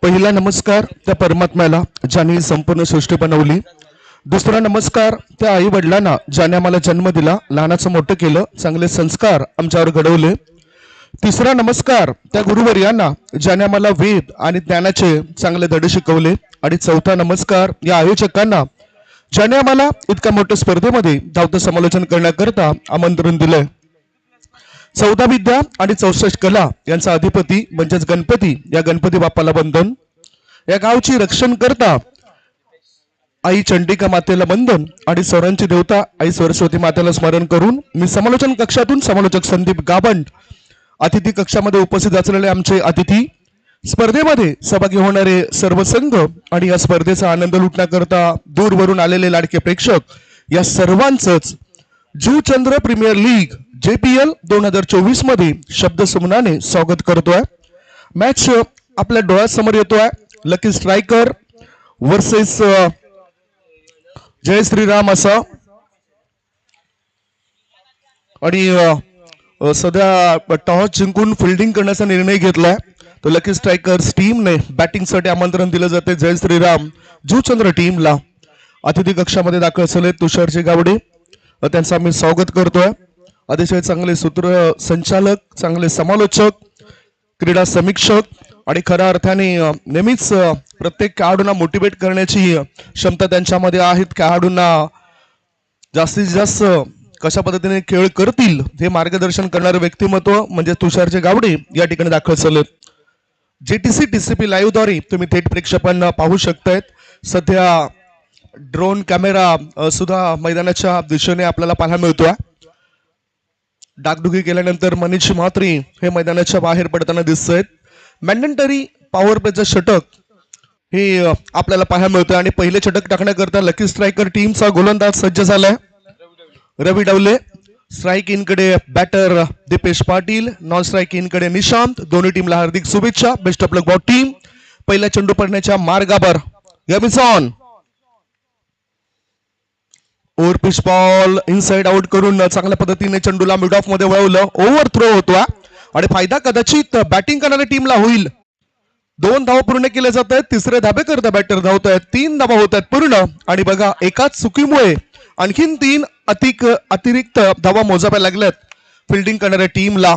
पहिला नमस्कार त्या परमात्म्याला ज्याने संपूर्ण सृष्टी बनवली. दुसरा नमस्कार त्या आई वडिलांना ज्याने आम्हाला जन्म दिला, लहानाचं मोठं केलं, चांगले संस्कार आमच्यावर घडवले. तिसरा नमस्कार त्या गुरुवर्यांना ज्याने आम्हाला वेद आणि ज्ञानाचे चांगले धडे शिकवले. आणि चौथा नमस्कार या आयोजकांना ज्याने आम्हाला इतक्या मोठ्या स्पर्धेमध्ये धावतं समालोचन करण्याकरता आमंत्रण दिलंय. 14 विद्या आणि 64 कला यांचा अधिपती म्हणजेच गणपती, या गणपती बाप्पाला वंदन. या गावची रक्षण करता आई चंडिका मातेला वंदन आणि स्वरांची देवता आई सरस्वती मातेला स्मरण करून मी समालोचन कक्षातून समालोचक संदीप गावंड, अतिथी कक्षामध्ये उपस्थित असलेले आमचे अतिथी, स्पर्धेमध्ये सहभागी होणारे सर्व संघ आणि या स्पर्धेचा आनंद लुटण्याकरता दूरवरून आलेले लाडके प्रेक्षक, या सर्वांचंच जुचंद्र प्रीमियर लीग JPL 2024 मध्ये शब्द सुमनाने स्वागत करतोय. मॅच आपल्या डोळ्यासमोर येतोय. लकी स्ट्रायकर वर्सेस जय श्रीराम असा. आणि सध्या टॉस जिंकून फिल्डिंग करण्याचा निर्णय घेतलाय. तो लकी स्ट्रायकर्स टीमने बॅटिंगसाठी आमंत्रण दिलं जाते जय श्रीराम जुचंद्र टीमला. अतिथी कक्षामध्ये दाखल झाले तुषारजी गावडे, त्यांचं आम्ही स्वागत करतोय. अतिशय चांगले सूत्र संचालक, चांगले समालोचक, क्रीडा समीक्षक आणि खऱ्या अर्थाने नेहमीच प्रत्येक खेळाडूंना मोटिवेट करण्याची क्षमता त्यांच्यामध्ये आहेत. खेळाडूंना जास्तीत जास्त कशा पद्धतीने खेळ करतील हे मार्गदर्शन करणारे व्यक्तिमत्व म्हणजे तुषारजी गावडे या ठिकाणी दाखल झालेत. JTC TCP लाईव्ह द्वारे तुम्ही थेट प्रेक्षकांना पाहू शकतायत. सध्या ड्रोन कॅमेरा सुद्धा मैदानाच्या दिशेने आपल्याला पाहायला मिळतोय. डागडुगी केल्यानंतर मनीष म्हात्रे हे मैदानाच्या बाहेर पडताना दिसत. मॅन्डेटरी पॉवर प्लेचं षटक हे आपल्याला पाहायला मिळतंय. आणि पहिले षटक टाकण्याकरता लकी स्ट्रायकर टीमचा गोलंदाज सज्ज झालाय रवी डवले. स्ट्राईक इन कडे batter Dipesh Patil, non strike end कडे निशांत. दोन्ही टीमला हार्दिक शुभेच्छा. Best of luck for team. पहिला चेंडू पडण्याच्या मार्गावर गेमिसॉन over pitch ball inside out करून चांगल्या पद्धतीने चेंडूला मिड ऑफ मध्ये वळवलं. ओव्हर थ्रो होतो आणि फायदा कदाचित बॅटिंग करणाऱ्या टीमला होईल. 2 धावा पूर्ण केले जात आहेत. तिसरे धाबे करता बॅटर धावत आहेत. 3 धावा होत आहेत पूर्ण. आणि बघा एकाच चुकीमुळे आणखीन 3 अतिरिक्त धावा मोजाव्या लागल्यात फिल्डिंग करणाऱ्या टीमला.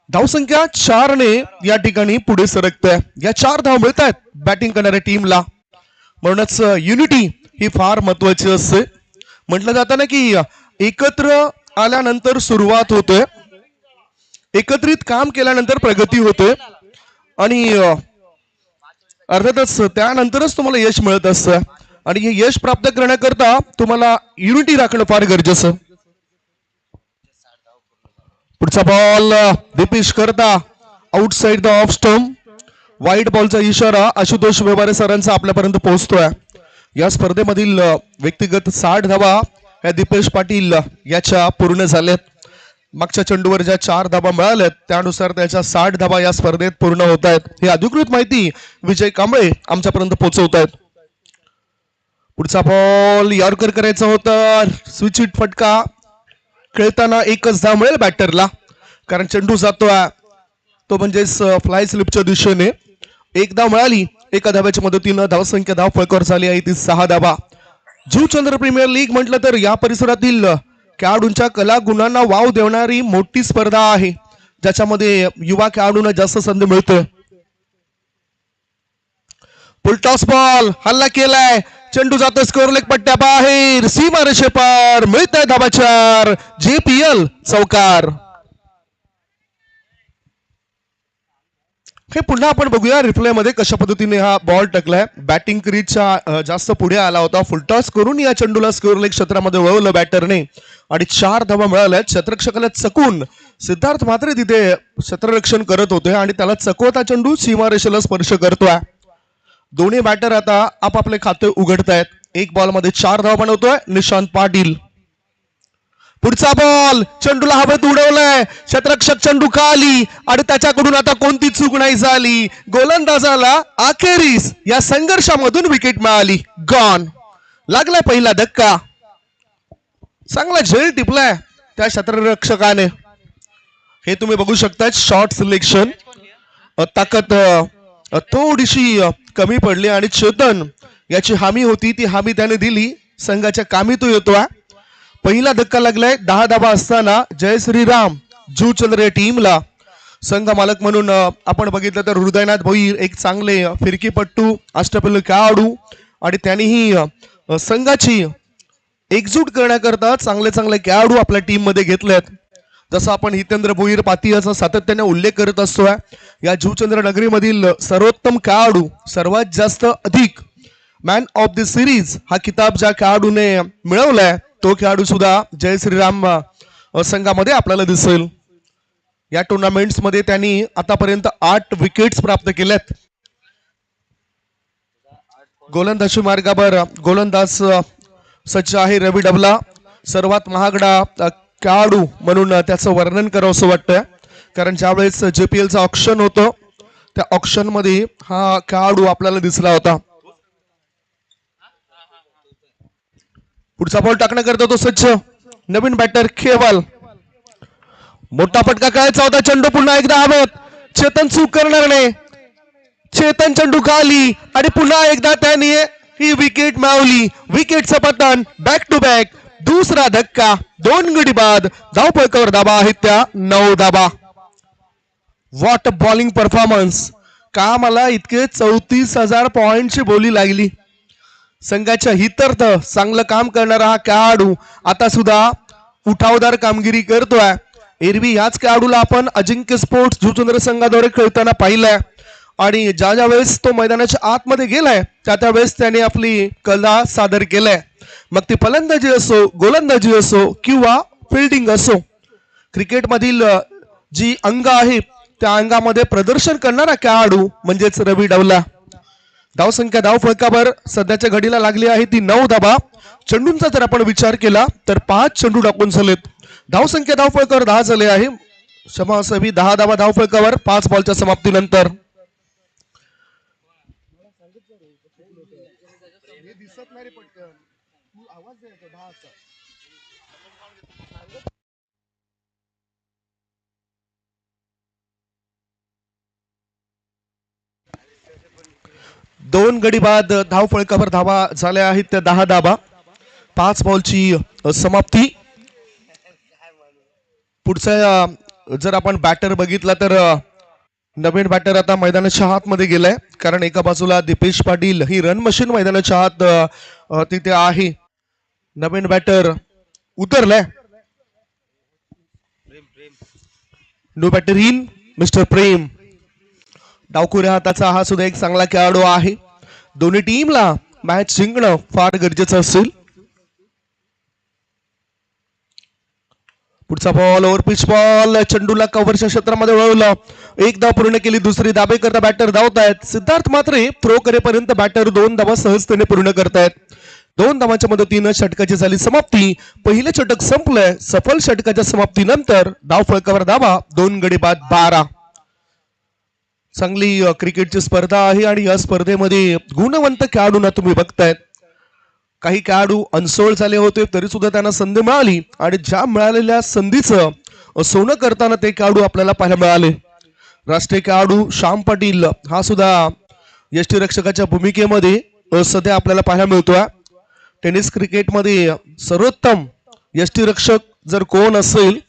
धावसंख्या 4 ने या ठिकाणी पुढे सरकते. या 4 धावा मिळत आहेत बॅटिंग करणाऱ्या टीमला. म्हणूनच युनिटी ही फार महत्वाची असते. म्हटलं जातं ना की एकत्र आल्यानंतर सुरुवात होते, एकत्रित काम केल्यानंतर प्रगती होते आणि अर्थातच त्यानंतरच तुम्हाला यश मिळत असतं. आणि हे यश प्राप्त करण्याकरता तुम्हाला युनिटी राखणं फार गरजेचं. पुढचा बॉल दीपेश करता आउटसाइड द ऑफ स्टंप. वाईट बॉलचा इशारा आशुतोष व्यवहारे सरांचा आपल्यापर्यंत पोहोचतोय. या स्पर्धेमधील व्यक्तिगत 60 धावा या दीपेश पाटील याच्या पूर्ण झाल्यात. मागच्या चेंडूवर ज्या 4 धावा मिळाल्यात त्यानुसार त्याच्या 60 धावा या स्पर्धेत पूर्ण होत आहेत. ही अधिकृत माहिती विजय कांबळे आमच्यापर्यंत पोहोचवत आहेत. पुढचा बॉल यॉर्कर करायचा होता. स्विच हिट फटका. खेळताना एकच धाव मिळेल बॅटरला, कारण चेंडू जातोय तो म्हणजेच फ्लाय स्लिपच्या दिशेने. 1 धाव मिळाली. एका धाव्याच्या मदतीनं धावसंख्या धाव फळकावर झाली आहे ती 6 धावा. जुचंद्र प्रीमियर लीग म्हटलं तर या परिसरातील खेळाडूंच्या कला गुणांना वाव देणारी मोठी स्पर्धा आहे, ज्याच्यामध्ये युवा खेळाडूंना जास्त संधी मिळते. फुलटॉस बॉल हल्ला केलाय. चेंडू जातो स्कोर लेग पट्ट्या बाहेर. सीमारेषे पार. मिळत आहे धाबा 4. JPL चौकार. हे पुन्हा आपण बघूया रिप्ले मध्ये कशा पद्धतीने हा बॉल टकलाय. बॅटिंग क्रीजच्या जास्त पुढे आला होता. फुलटॉस करून या चेंडूला स्कोर लेग क्षेत्रामध्ये वळवलं बॅटरने आणि 4 धावा मिळाल्या. क्षेत्ररक्षकाला चकून सिद्धार्थ म्हात्रे तिथे क्षेत्ररक्षण करत होते आणि त्याला चकवता चेंडू सीमारेषेला स्पर्श करतोय. दोन्ही बॅटर आता आपापले खाते उघडतायत. 1 बॉल मध्ये 4 धावा बनवतोय निशांत पाटील. पुढचा बॉल चेंडूला हवेत उडवलाय. क्षेत्ररक्षक चेंडू खाली आणि त्याच्याकडून आता कोणती चूक नाही झाली. गोलंदाजाला अखेरीस या संघर्षामधून विकेट मिळाली. गॉन. लागलाय पहिला धक्का. चांगला झेल टिपलाय त्या क्षेत्ररक्षकाने. हे तुम्ही बघू शकता. शॉर्ट सिलेक्शन ताकद थोडीशी कमी पडली आणि चेतन याची हमी होती ती हमी त्याने दिली. संघाच्या कामी तो येतोय. पहिला धक्का लागलाय 10 धावा असताना जय श्रीराम जुचंद्र या टीमला. संघ मालक म्हणून आपण बघितलं तर हृदयनाथ भोईर एक चांगले फिरकीपट्टू अष्टपैलू खेळाडू आणि त्यांनीही संघाची एकजूट करण्याकरता चांगले चांगले खेळाडू आपल्या टीम मध्ये घेतलेत. जसं आपण हितेंद्र भोईर पातीयाचा सातत्याने उल्लेख करत असतोय. या जुचंद्र नगरीमधील सर्वोत्तम खेळाडू सर्वात जास्त अधिक मॅन ऑफ द सिरीज हा किताब ज्या खेळाडूने मिळवलाय तो खेळाडू सुद्धा जय श्रीराम संघामध्ये आपल्याला दिसेल. या टुर्नामेंट्स मध्ये त्यांनी आतापर्यंत 8 विकेट्स प्राप्त केल्यात. गोलंदाजी मार्गावर गोलंदाज सज्ज आहे रवी डबला. सर्वात महागडा खेळाडू म्हणून त्याचं वर्णन करावं असं वाटतंय. कारण ज्यावेळेस JPLचं ऑक्शन होतं त्या ऑक्शन मध्ये हा खेळाडू आपल्याला दिसला होता. पुढचा बॉल टाकण्याकरता तो सज्ज. नवीन बॅटर खेवाल. मोठा फटका खेळायचा होता. चेंडू पुन्हा एकदा हवेत. चेतन चूक करणार नाही. चेतन चेंडू खाली आणि पुन्हा एकदा त्याने ही विकेट मिळवली. विकेटचं पतन बॅक टू बॅक. दुसरा धक्का 2 गडी बाद. धावपळकावर धाबा आहेत त्या 9 धाबा. What bowling performance. का मला इतके 34,000 पॉइंटची बोली लागली. संघाच्या हितार्थ चांगलं काम करणारा हा खेळाडू आता सुद्धा उठावदार कामगिरी करतोय. एरवी याच खेळाडूला आपण अजिंक्य स्पोर्ट्स जुचंद्र संघाद्वारे खेळताना पाहिलंय आणि ज्या ज्या वेळेस तो मैदानाच्या आतमध्ये गेलाय त्या वेळेस त्याने आपली कला सादर केलाय. मग ती फलंदाजी असो गोलंदाजी असो किंवा फिल्डिंग असो. क्रिकेटमधील जी अंग आहे त्या अंगामध्ये प्रदर्शन करणारा खेळाडू म्हणजेच रवी डवला. धावसंख्या धाव फलकावर सध्याच्या घडीला लागली आहे ती 9 धाबा. चेंडूंचा जर आपण विचार केला तर 5 चेंडू टाकून झालेत. धावसंख्या धाव फलकावर 10 झाले आहे. क्षमा असावी 10 धाबा धाव फलकावर 5 बॉलच्या समाप्तीनंतर. दोन गडी बाद धाव फलकावर धावा झाल्या आहेत त्या 10 धाबा. 5 बॉलची समाप्ती. पुढचा जर आपण बॅटर बघितला तर नवीन बॅटर आता मैदानाच्या आतमध्ये गेलाय. कारण एका बाजूला दीपेश पाटील ही रन मशीन मैदानाच्या आत तिथे आहे. नवीन बॅटर उतरलाय. No batter in mister Prem. डावखुऱ्या हाताचा हा सुद्धा एक चांगला खेळाडू आहे. दोन्ही टीमला मॅच जिंकणं फार गरजेचं असेल. पुढचा बॉल ओव्हर पिच बॉल. चेंडूला कव्हरच्या क्षेत्रामध्ये वळवलं. एक धाव पूर्ण केली. दुसरी धाबे करता बॅटर धावतायत. सिद्धार्थ मात्रे थ्रो करेपर्यंत बॅटर 2 धावा सहजतेने पूर्ण करतायत. 2 धावांच्या मदतीनं षटकाची झाली समाप्ती. पहिलं षटक संपलंय. सफल षटकाच्या समाप्तीनंतर धाव फलकावर धावा 2 गडी बाद 12. चांगली क्रिकेटची स्पर्धा आहे आणि या स्पर्धेमध्ये गुणवंत खेळाडूंना तुम्ही बघतायत. काही खेळाडू अनसोल्ड झाले होते तरी सुद्धा त्यांना संधी मिळाली आणि ज्या मिळालेल्या संधीचं सोनं करताना ते खेळाडू आपल्याला पाहायला मिळाले. राष्ट्रीय खेळाडू श्याम पाटील हा सुद्धा यष्टीरक्षकाच्या भूमिकेमध्ये सध्या आपल्याला पाहायला मिळतोय. टेनिस क्रिकेटमध्ये सर्वोत्तम यष्टीरक्षक जर कोण असेल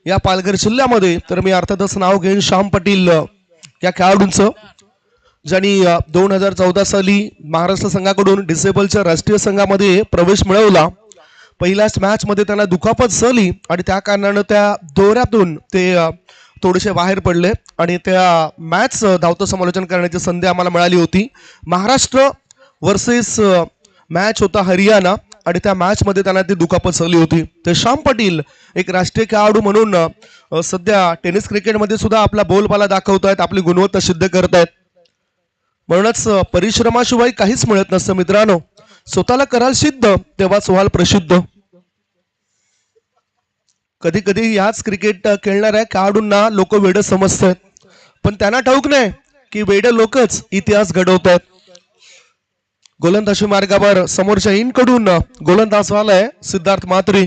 या पालघर जिल्ह्यामध्ये तर मी अर्थातच नाव घेईन श्याम पाटील या खेळाडूंचं. ज्यांनी 2014 साली महाराष्ट्र संघाकडून डिसेबलच्या राष्ट्रीय संघामध्ये प्रवेश मिळवला. पहिल्याच मॅच मध्ये त्यांना दुखापत झाली आणि त्या कारणानं त्या दौऱ्यातून ते थोडेसे बाहेर पडले आणि त्या मॅच धावतं समालोचन करण्याची संधी आम्हाला मिळाली होती. महाराष्ट्र वर्सेस मॅच होता हरियाणा आणि त्या मॅच मध्ये त्यांना ती दुखापत झाली होती. तर श्याम पाटील एक राष्ट्रीय खेळाडू म्हणून सध्या टेनिस क्रिकेटमध्ये सुद्धा आपला बोलबाला दाखवतायत. आपली गुणवत्ता सिद्ध करतायत. म्हणूनच परिश्रमाशिवाय काहीच मिळत नसतं मित्रांनो. स्वतःला कराल सिद्ध तेव्हाच व्हाल प्रसिद्ध. कधी कधी याच क्रिकेट खेळणाऱ्या खेळाडूंना लोक वेड समजतात पण त्यांना ठाऊक नाही की वेड लोकच इतिहास घडवतात. गोलंदाजी मार्गावर समोरच्या कडून गोलंदाज वालाय सिद्धार्थ मात्रे.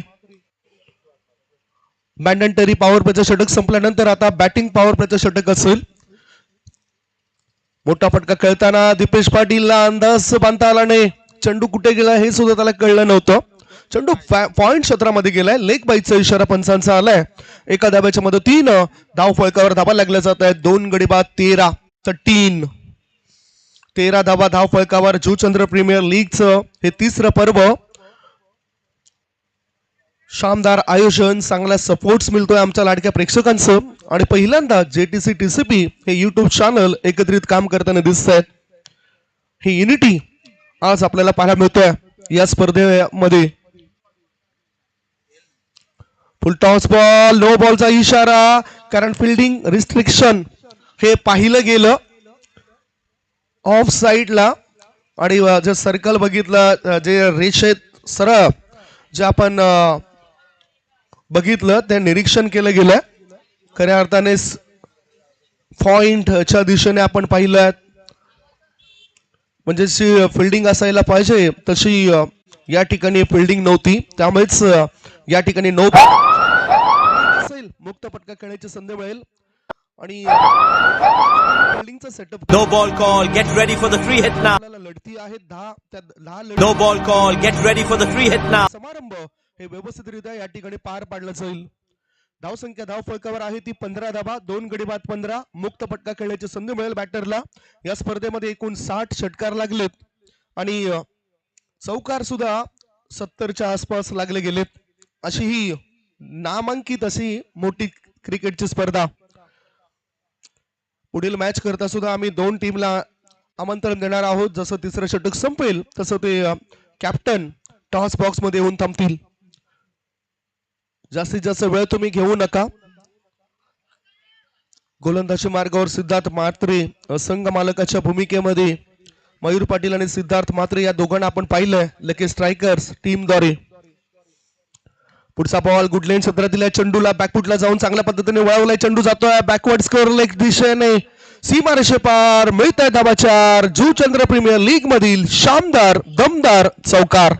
मॅन्डेटरी पॉवर प्लेचं षटक संपल्यानंतर आता बॅटिंग पॉवर प्लेचं षटक असेल. मोठा फटका खेळताना दीपेश पाटीलला अंदाज बांधता आला नाही. चेंडू कुठे गेला हे सुद्धा त्याला कळलं नव्हतं. चेंडू पॉइंट क्षेत्रामध्ये गेलाय. लेग बाईचा इशारा पंचांचा आलाय. एका धाब्याच्या मदतीनं धाव फळकावर धाबा लागल्या जात आहेत. 2 गडी बाद 13-3. 13 धाबा धाव फळकावर. जुचंद्र प्रीमियर लीगचं हे तिसरं पर्व. शानदार आयोजन, चांगला सपोर्ट मिळतोय आमच्या लाडक्या प्रेक्षकांचं आणि पहिल्यांदा JTC TCP हे युट्यूब चॅनल एकत्रित काम करताना दिसत आहेत. ही युनिटी आज आपल्याला पाहायला मिळतोय या स्पर्धेमध्ये. फुल टॉस बॉल, नो बॉलचा इशारा, कारण फिल्डिंग रिस्ट्रिक्शन हे पाहिलं गेलं ऑफ साइडला. आणि जे सर्कल बघितलं, जे रेषेत सरळ जे आपण बघितलं ते निरीक्षण केलं गेलं. खऱ्या अर्थाने पॉइंटच्या दिशेने आपण पाहिलं, म्हणजे फिल्डिंग असायला पाहिजे तशी या ठिकाणी फिल्डिंग नव्हती. त्यामुळेच या ठिकाणी नो असेल. मुक्त फटका खेळण्याची संधी मिळेल आणि फिल्डिंगचा setup. No ball call. Get ready for the free hit now. लढती आहेत 10 No ball call. Get ready for the free hit now. समारंभ हे व्यवस्थितरित्या या ठिकाणी पार पाडलं जाईल. धावसंख्या धाव फळकावर आहे ती 15 धाबा. 2 गडी बाद 15. मुक्त फटका खेळण्याची संधी मिळेल बॅटरला. या स्पर्धेमध्ये एकूण 60 षटकार लागलेत आणि चौकार सुद्धा 70च्या आसपास लागले गेलेत. अशी ही नामांकित अशी मोठी क्रिकेटची स्पर्धा. पुढील मॅच करता सुद्धा आम्ही 2 टीमला आमंत्रण देणार आहोत. जसं तिसरं षटक संपेल तसं ते कॅप्टन टॉस बॉक्स मध्ये येऊन थांबतील. जास्तीत जास्त वेळ तुम्ही घेऊ नका. गोलंदाजी मार्गावर सिद्धार्थ म्हात्रे संघ मालकाच्या भूमिकेमध्ये. मयूर पाटील आणि सिद्धार्थ म्हात्रे या दोघांना आपण पाहिलंय लकी स्ट्रायकर्स टीमद्वारे. पुढचा बॉल गुडलेन क्षेत्रातील चेंडूला बॅकफुटला जाऊन चांगल्या पद्धतीने वळवलाय. चेंडू जातोय बॅकवर्ड स्कोअर लेग दिशेने. सीमारेषे पार. मिळताय धाबा 4. जुचंद्र प्रीमियर लीग मधील शानदार दमदार चौकार.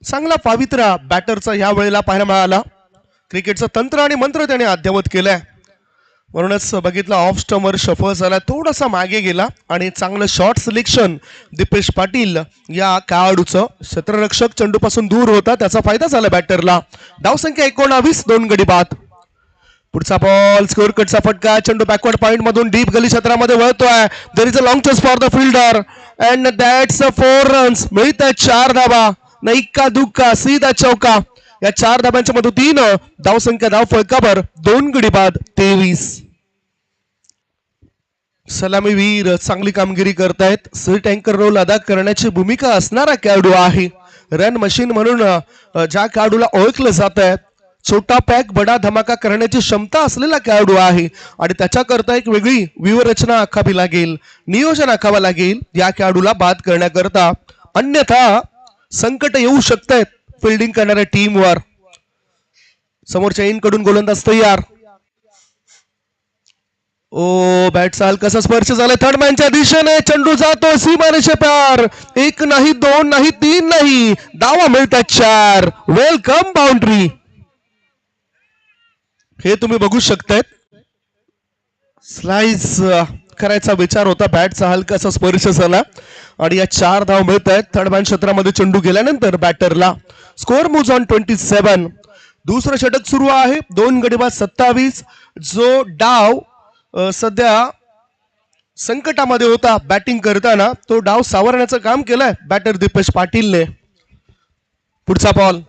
चांगला पावित्र्य बॅटरचा या वेळेला पाहायला मिळाला. क्रिकेटचं तंत्र आणि मंत्र त्याने अद्यावत केलंय. म्हणूनच बघितलं ऑफ स्टंपवर शफल झाला, थोडासा मागे गेला आणि चांगलं शॉर्ट सिलेक्शन दीपेश पाटील या खेळाडूचं. क्षेत्ररक्षक चेंडूपासून दूर होता, त्याचा फायदा झाला बॅटरला. धावसंख्या 19. 2 गडी बाद. पुढचा बॉल स्कोअर कटचा फटका. चेंडू बॅकवर्ड पॉइंट मधून डीप गली क्षेत्रामध्ये वळतोय. There is a long touch for the fielder and that's a 4 runs. मिळतात 4 धाबा. न इक्का दुक्का सीधा चौका. या 4 धाब्यांच्या मदतीनं धावसंख्या धाव फळकावर. 2 गडी बाद 23. सलामीवीर चांगली कामगिरी करतायत. सीट अँकर रोल अदा करण्याची भूमिका असणारा खेळाडू आहे. रन मशीन म्हणून ज्या खेळाडूला ओळखलं जात आहे, छोटा पॅक बडा धमाका करण्याची क्षमता असलेला खेळाडू आहे आणि त्याच्याकरता एक वेगळी व्यूहरचना आखावी लागेल, नियोजन आखावं लागेल या खेळाडूला बाद करण्याकरता. अन्यथा संकट येऊ शकतात फिल्डिंग करणाऱ्या टीमवर. समोरच्या कडून गोलंदाज तयार. ओ बॅटचा हलकासा स्पर्श झाला थर्ड मॅनच्या दिशेने. चेंडू जातो सीमारेषे पार. 1 नाही 2 नाही 3 नाही, धावा मिळतात 4. Welcome boundary. हे तुम्ही बघू शकतायत. स्लाइस करायचा विचार होता, बॅटचा हलकासा स्पर्श झाला आणि या 4 धाव मिळत आहेत. थर्ड मॅन क्षेत्रामध्ये चेंडू गेल्यानंतर बॅटरला. Score moves on 27. दुसरं षटक सुरू आहे. 2 गडी बाद 27. जो डाव सध्या संकटामध्ये होता बॅटिंग करताना, तो डाव सावरण्याचं काम केलंय बॅटर दीपेश पाटीलने. पुढचा बॉल.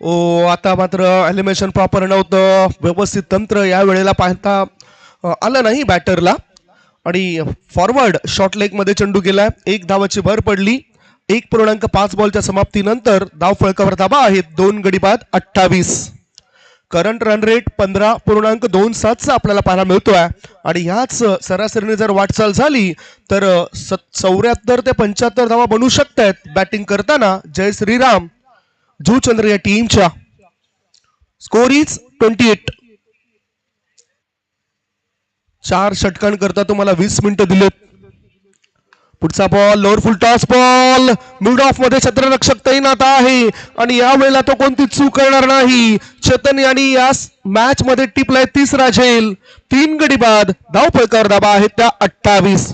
ओ आता मात्र एलिमिनेशन प्रॉपर नव्हतं. व्यवस्थित तंत्र या वेळेला पाहता आलं नाही बॅटरला आणि फॉरवर्ड शॉर्ट लेग मध्ये चेंडू गेलाय. 1 धावाची भर पडली. 1.5 बॉलच्या समाप्तीनंतर धाव फळकावर धाबा आहेत. 2 गडी बाद 28. करंट रन रेट 15.27 आपल्याला पाहायला मिळतोय आणि ह्याच सरासरीने जर वाटचाल झाली तर 74 ते 75 धावा बनवू शकतात बॅटिंग करताना जय श्रीराम जुचंद्र या टीमच्या. Score is 28. 4 षटकांकरता तुम्हाला 20 मिनिटं दिलेत. पुढचा ball lower full toss ball. Mid of मध्ये क्षेत्ररक्षक तैनात आहे आणि या वेळेला तो कोणती चूक करणार नाही. चेतन यांनी या मॅच मध्ये टिपलाय तिसरा झेल. 3 गडी बाद. धावफलकावर धाबा आहेत त्या 28.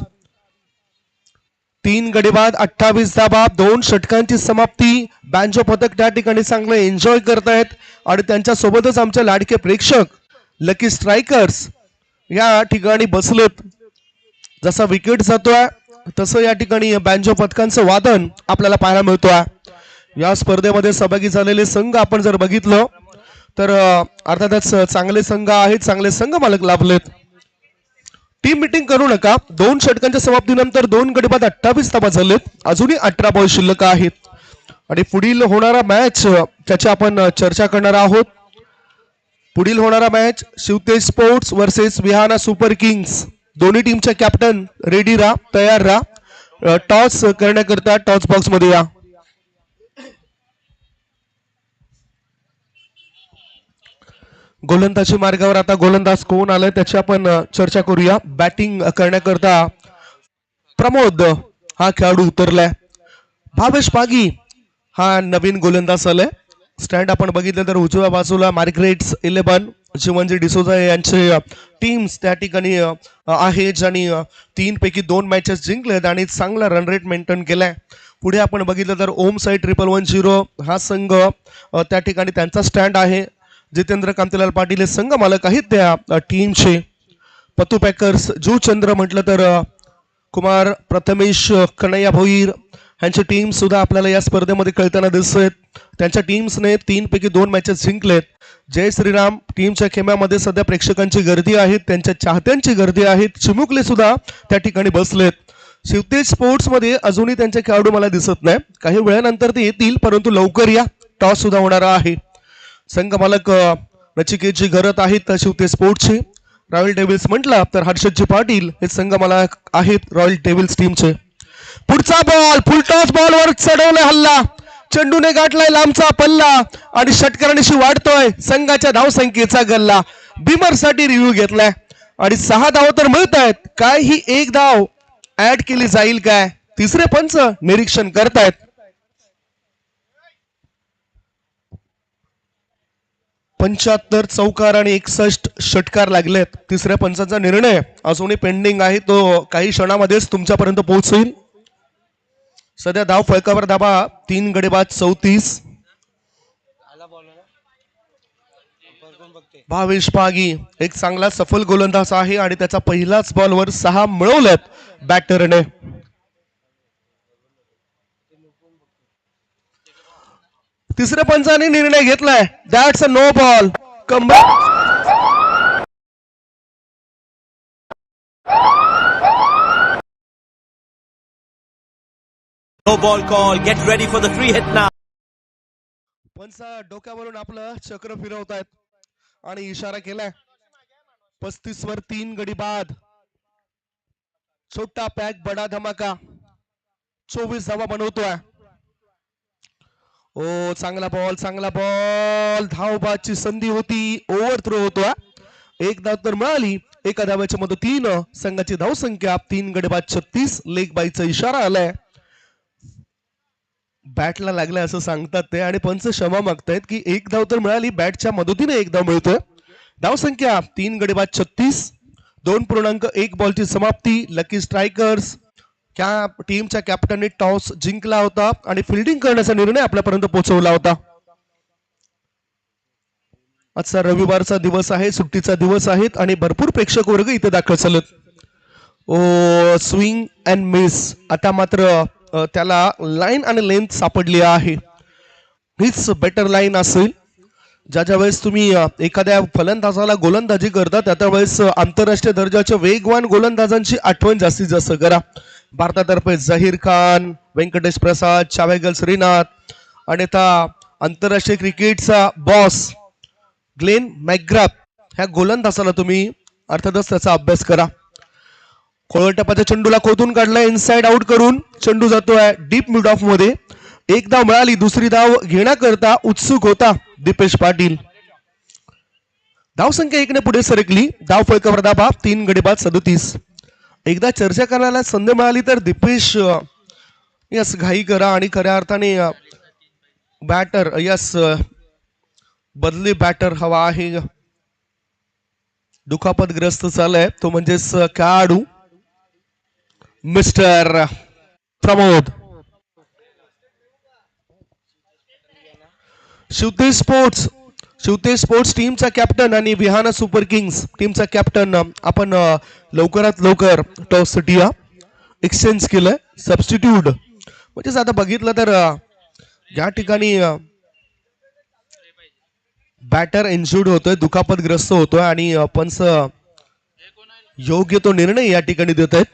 3 गडी बाद 28 धाबा. 2 षटकांची समाप्ती. बँजो पथक त्या ठिकाणी चांगलं एन्जॉय करतायत आणि त्यांच्या सोबतच आमचे लाडके प्रेक्षक लकी स्ट्रायकर्स या ठिकाणी बसलेत. जसा विकेट जातोय तसं या ठिकाणी बँजो पथकांचं वादन आपल्याला पाहायला मिळतोय. या स्पर्धेमध्ये सहभागी झालेले संघ आपण जर बघितलं तर अर्थातच चांगले संघ आहेत, चांगले संघ मालक लाभलेत. टीम मिटिंग करू नका. 2 षटकांच्या समाप्तीनंतर 2 गडी बाद 28 धाबा झालेत. अजूनही 18 बॉल शिल्लक आहेत आणि पुढील होणारा मॅच त्याची आपण चर्चा करणार आहोत. पुढील होणारा match Shivtej Sports versus Vihana Super Kings. दोन्ही टीमच्या कॅप्टन रेडी राहा, तयार राहा. टॉस करण्याकरता टॉस बॉक्स मध्ये या. गोलंदाजी मार्गावर आता गोलंदाज कोण आलाय त्याची आपण चर्चा करूया. बॅटिंग करण्याकरता प्रमोद हा खेळाडू उतरलाय. भावेश पागी हा नवीन गोलंदाज आलाय. स्टँड आपण बघितलं तर उजव्या बाजूला मार्ग्रेट्स 11 जीवनजी डिसोजा यांचे टीम्स त्या ठिकाणी आहेत ज्यांनी 3 पैकी 2 मॅचेस जिंकलेत आणि चांगला रन रेट मेंटेन केलाय. पुढे आपण बघितलं तर ओम साई 1110 हा संघ त्या ठिकाणी त्यांचा स्टँड आहे. जितेंद्र कांतीलाल पाटील हे संघ मालक आहेत त्या टीमचे. पतू पॅकर्स जुचंद्र म्हटलं तर कुमार प्रथमेश कन्हैया भोईर ह्यांची टीम सुद्धा आपल्याला या स्पर्धेमध्ये खेळताना दिसत. त्यांच्या टीम्सने 3 पैकी 2 मॅचेस जिंकलेत. जय श्रीराम टीमच्या खेम्यामध्ये सध्या प्रेक्षकांची गर्दी आहे, त्यांच्या चाहत्यांची गर्दी आहे. चिमुकले सुद्धा त्या ठिकाणी बसलेत. शिवतेज स्पोर्ट्स मध्ये अजूनही त्यांचे खेळाडू मला दिसत नाही. काही वेळानंतर ते येतील, परंतु लवकर या. टॉस सुद्धा होणार आहे. संघ मालक नचिकेतजी घरत आहेत शिवतेज स्पोर्ट्सचे. रॉयल डेव्हिल्स म्हटलं तर हर्षदजी पाटील हे संघ मालक आहेत रॉयल डेव्हिल्स टीमचे. पुढचा बॉल फुलटॉस बॉलवर चढवलाय हल्ला. चेंडूने गाठलाय लांबचा पल्ला आणि षटकरांशी वाढतोय संघाच्या धावसंख्येचा गल्ला. बिमर साठी रिव्ह्यू घेतलाय आणि 6 धाव तर मिळत आहेत. काय ही 1 धाव ऍड केली जाईल काय? तिसरे पंच निरीक्षण करतायत. पंच्याहत्तर चौकार आणि 61 षटकार लागलेत. तिसऱ्या पंचाचा निर्णय अजूनही पेंडिंग आहे, तो काही क्षणामध्येच तुमच्यापर्यंत पोहोचेल. सध्या धाव फलकावर धाबा 3 गडी बाद 34. भावेश पागी एक चांगला सफल गोलंदाज आहे आणि त्याचा पहिलाच बॉलवर 6 मिळवल्यात बॅटरने. तिसऱ्या पंचाने निर्णय घेतलाय. That's a no ball. No ball call. Get ready for the free hit now. पंच डोक्यावरून आपलं चक्र फिरवतायत आणि इशारा केलाय. 35 वर 3 गडी बाद. छोटा पॅक बडा धमाका. 24 धावा बनवतोय. ओ चांगला बॉल, चांगला बॉल. धावबाची संधी होती. ओव्हर थ्रो होतोय. 1 धाव तर मिळाली. एका धाव्याच्या मदतीनं संघाची धावसंख्या 3 गडी बाद 36. लेग बाईचा इशारा आलाय. बॅटला लागलाय असं सांगतात ते आणि पंच क्षमा मागतायत की 1 धाव तर मिळाली, बॅटच्या मदतीने 1 धाव मिळतोय. धावसंख्या 3 गडी बाद 36. 2.1 बॉलची समाप्ती. लकी स्ट्रायकर्स त्या टीमच्या कॅप्टनने टॉस जिंकला होता आणि फिल्डिंग करण्याचा निर्णय आपल्यापर्यंत पोहोचवला होता. आजचा रविवारचा दिवस आहे, सुट्टीचा दिवस आहेत आणि भरपूर प्रेक्षक वर्ग इथे दाखल झालेत. ओ स्विंग अँड मिस. आता मात्र त्याला लाईन आणि लेंथ सापडली आहे. हीच बेटर लाईन असेल. ज्या वेळेस तुम्ही एखाद्या फलंदाजाला गोलंदाजी करता त्या वेळेस आंतरराष्ट्रीय दर्जाच्या वेगवान गोलंदाजांची आठवण जास्तीत जास्त करा. भारतातर्फे झहीर खान, व्यंकटेश प्रसाद, चावेगल श्रीनाथ आणि आता आंतरराष्ट्रीय क्रिकेटचा बॉस ग्लेन मॅकग्राथ ह्या गोलंदाजाला तुम्ही अर्थातच त्याचा अभ्यास करा. खोळटप्पाच्या चेंडूला खोदून काढलाय इनसाइड आउट करून. चेंडू जातोय डीप मिड ऑफ मध्ये. 1 धाव मिळाली. दुसरी धाव घेण्याकरता उत्सुक होता दीपेश पाटील. धावसंख्या 1 ने पुढे सरकली. धाव फलकावर धाबा 3 गडी बाद 37. एकदा चर्चा करायला संधी मिळाली तर दीपेश यस घाई करा आणि खऱ्या अर्थाने बॅटर यस बदली बॅटर हवा आहे. दुखापतग्रस्त झालाय तो म्हणजेच खेळाडू मिस्टर प्रमोद. शिवते स्पोर्ट्स टीमचा कॅप्टन आणि विहाना सुपर किंग्स टीमचा कॅप्टन आपण लवकरात लवकर टॉस साठी एक्सचेंज केलंय. सबस्टिट्यूट म्हणजेच आता बघितलं तर या ठिकाणी बॅटर इंज्युर्ड होतोय, दुखापतग्रस्त होतोय आणि पंच योग्य तो निर्णय या ठिकाणी देत आहेत.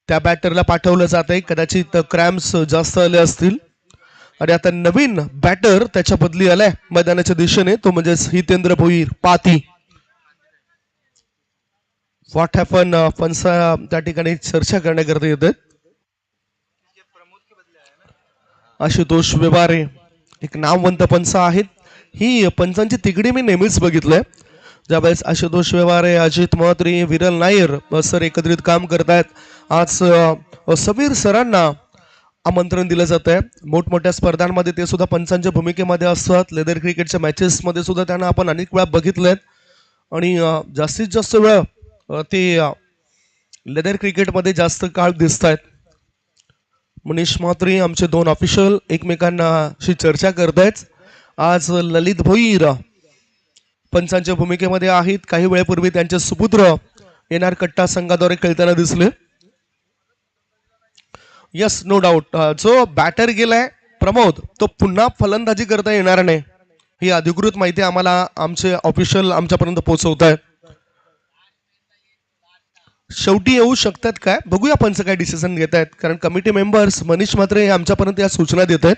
त्या बॅटरला पाठवलं जात आहे, कदाचित क्रॅम्प्स जास्त आले असतील आणि आता नवीन बॅटर त्याच्या बदली आलाय मैदानाच्या दिशेने, तो म्हणजेच हितेंद्र भोईर पाती. व्हॉट हॅपन पंच त्या ठिकाणी चर्चा करण्याकरता येत आहेत. आशुतोष व्यवहारे एक नामवंत पंच आहेत. ही पंचांची तिकडी मी नेहमीच बघितलंय, ज्यावेळेस आशुतोष व्यवहारे, अजित म्हात्रे, विरल नायर सर एकत्रित काम करतायत. आज समीर सरांना आमंत्रण दिलं जात आहे. मोठमोठ्या स्पर्धांमध्ये ते सुद्धा पंचांच्या भूमिकेमध्ये असतात. लेदर क्रिकेटच्या मॅचेस मध्ये सुद्धा त्यांना आपण अनेक वेळा बघितलेत आणि जास्तीत जास्त वेळ ते लेदर क्रिकेटमध्ये जास्त काळ दिसत आहेत. मनीष म्हात्रे आमचे दोन ऑफिशियल एकमेकांशी चर्चा करतायत. आज ललित भोईर पंचांच्या भूमिकेमध्ये आहेत. काही वेळेपूर्वी त्यांचे सुपुत्र एनआर कट्टा संघाद्वारे खेळताना दिसले. Yes, no doubt. जो बॅटर गेलाय प्रमोद तो पुन्हा फलंदाजी करता येणार नाही, ही अधिकृत माहिती आम्हाला आमचे ऑफिशियल आमच्यापर्यंत पोहोचवत आहे. शेवटी येऊ शकतात काय बघूया पंच काय डिसिजन घेत आहेत, कारण कमिटी मेंबर्स मनीष म्हात्रे हे आमच्यापर्यंत या सूचना देत आहेत.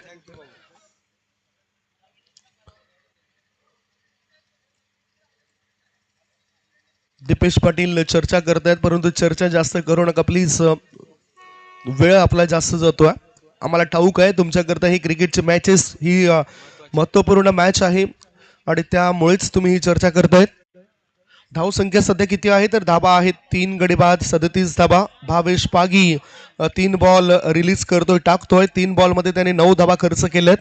दीपेश पाटील चर्चा करतायत, परंतु चर्चा जास्त करू नका प्लीज, वेळ आपला जास्त जातोय. आम्हाला ठाऊक आहे तुमच्याकरता ही क्रिकेटची मॅचेस ही महत्वपूर्ण मॅच आहे आणि त्यामुळेच तुम्ही ही चर्चा करतायत. धाव संख्या सध्या किती आहे तर धाबा आहेत 3 गडी बाद 37 धाबा. भावेश पागी 3 बॉल रिलीज करतोय, टाकतोय. 3 बॉल मध्ये त्याने 9 धाबा खर्च केलेत.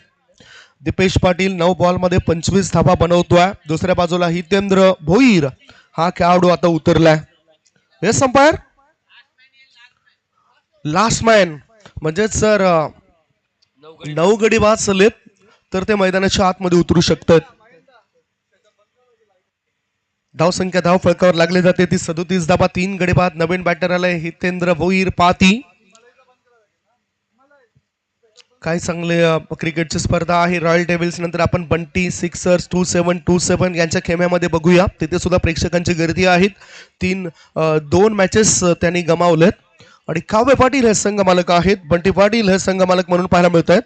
दीपेश पाटील 9 बॉल मध्ये 25 धाबा बनवतोय. दुसऱ्या बाजूला हितेंद्र भोईर हा खेळाडू आता उतरलाय. हे संपायर लास्ट मॅन म्हणजे सर 9 गडी बाद झालेत तर ते मैदानाच्या आतमध्ये उतरू शकतात. धाव संख्या धाव फळकावर लागले जाते ती 37 धाबा. 3 गडी बाद. नवीन बॅटर आलाय हितेंद्र भोईर पाती. काय चांगले क्रिकेटची स्पर्धा आहे. रॉयल डेव्हिल्स नंतर आपण बंटी, सिक्सर्स, 2727 यांच्या खेम्यामध्ये बघूया. तिथे सुद्धा प्रेक्षकांची गर्दी आहे. 2 मॅचेस त्यांनी गमावलेत आणि काव्य पाटील हे संघ मालक आहेत. बंटी पाटील हे संघ मालक म्हणून पाहायला मिळत आहेत.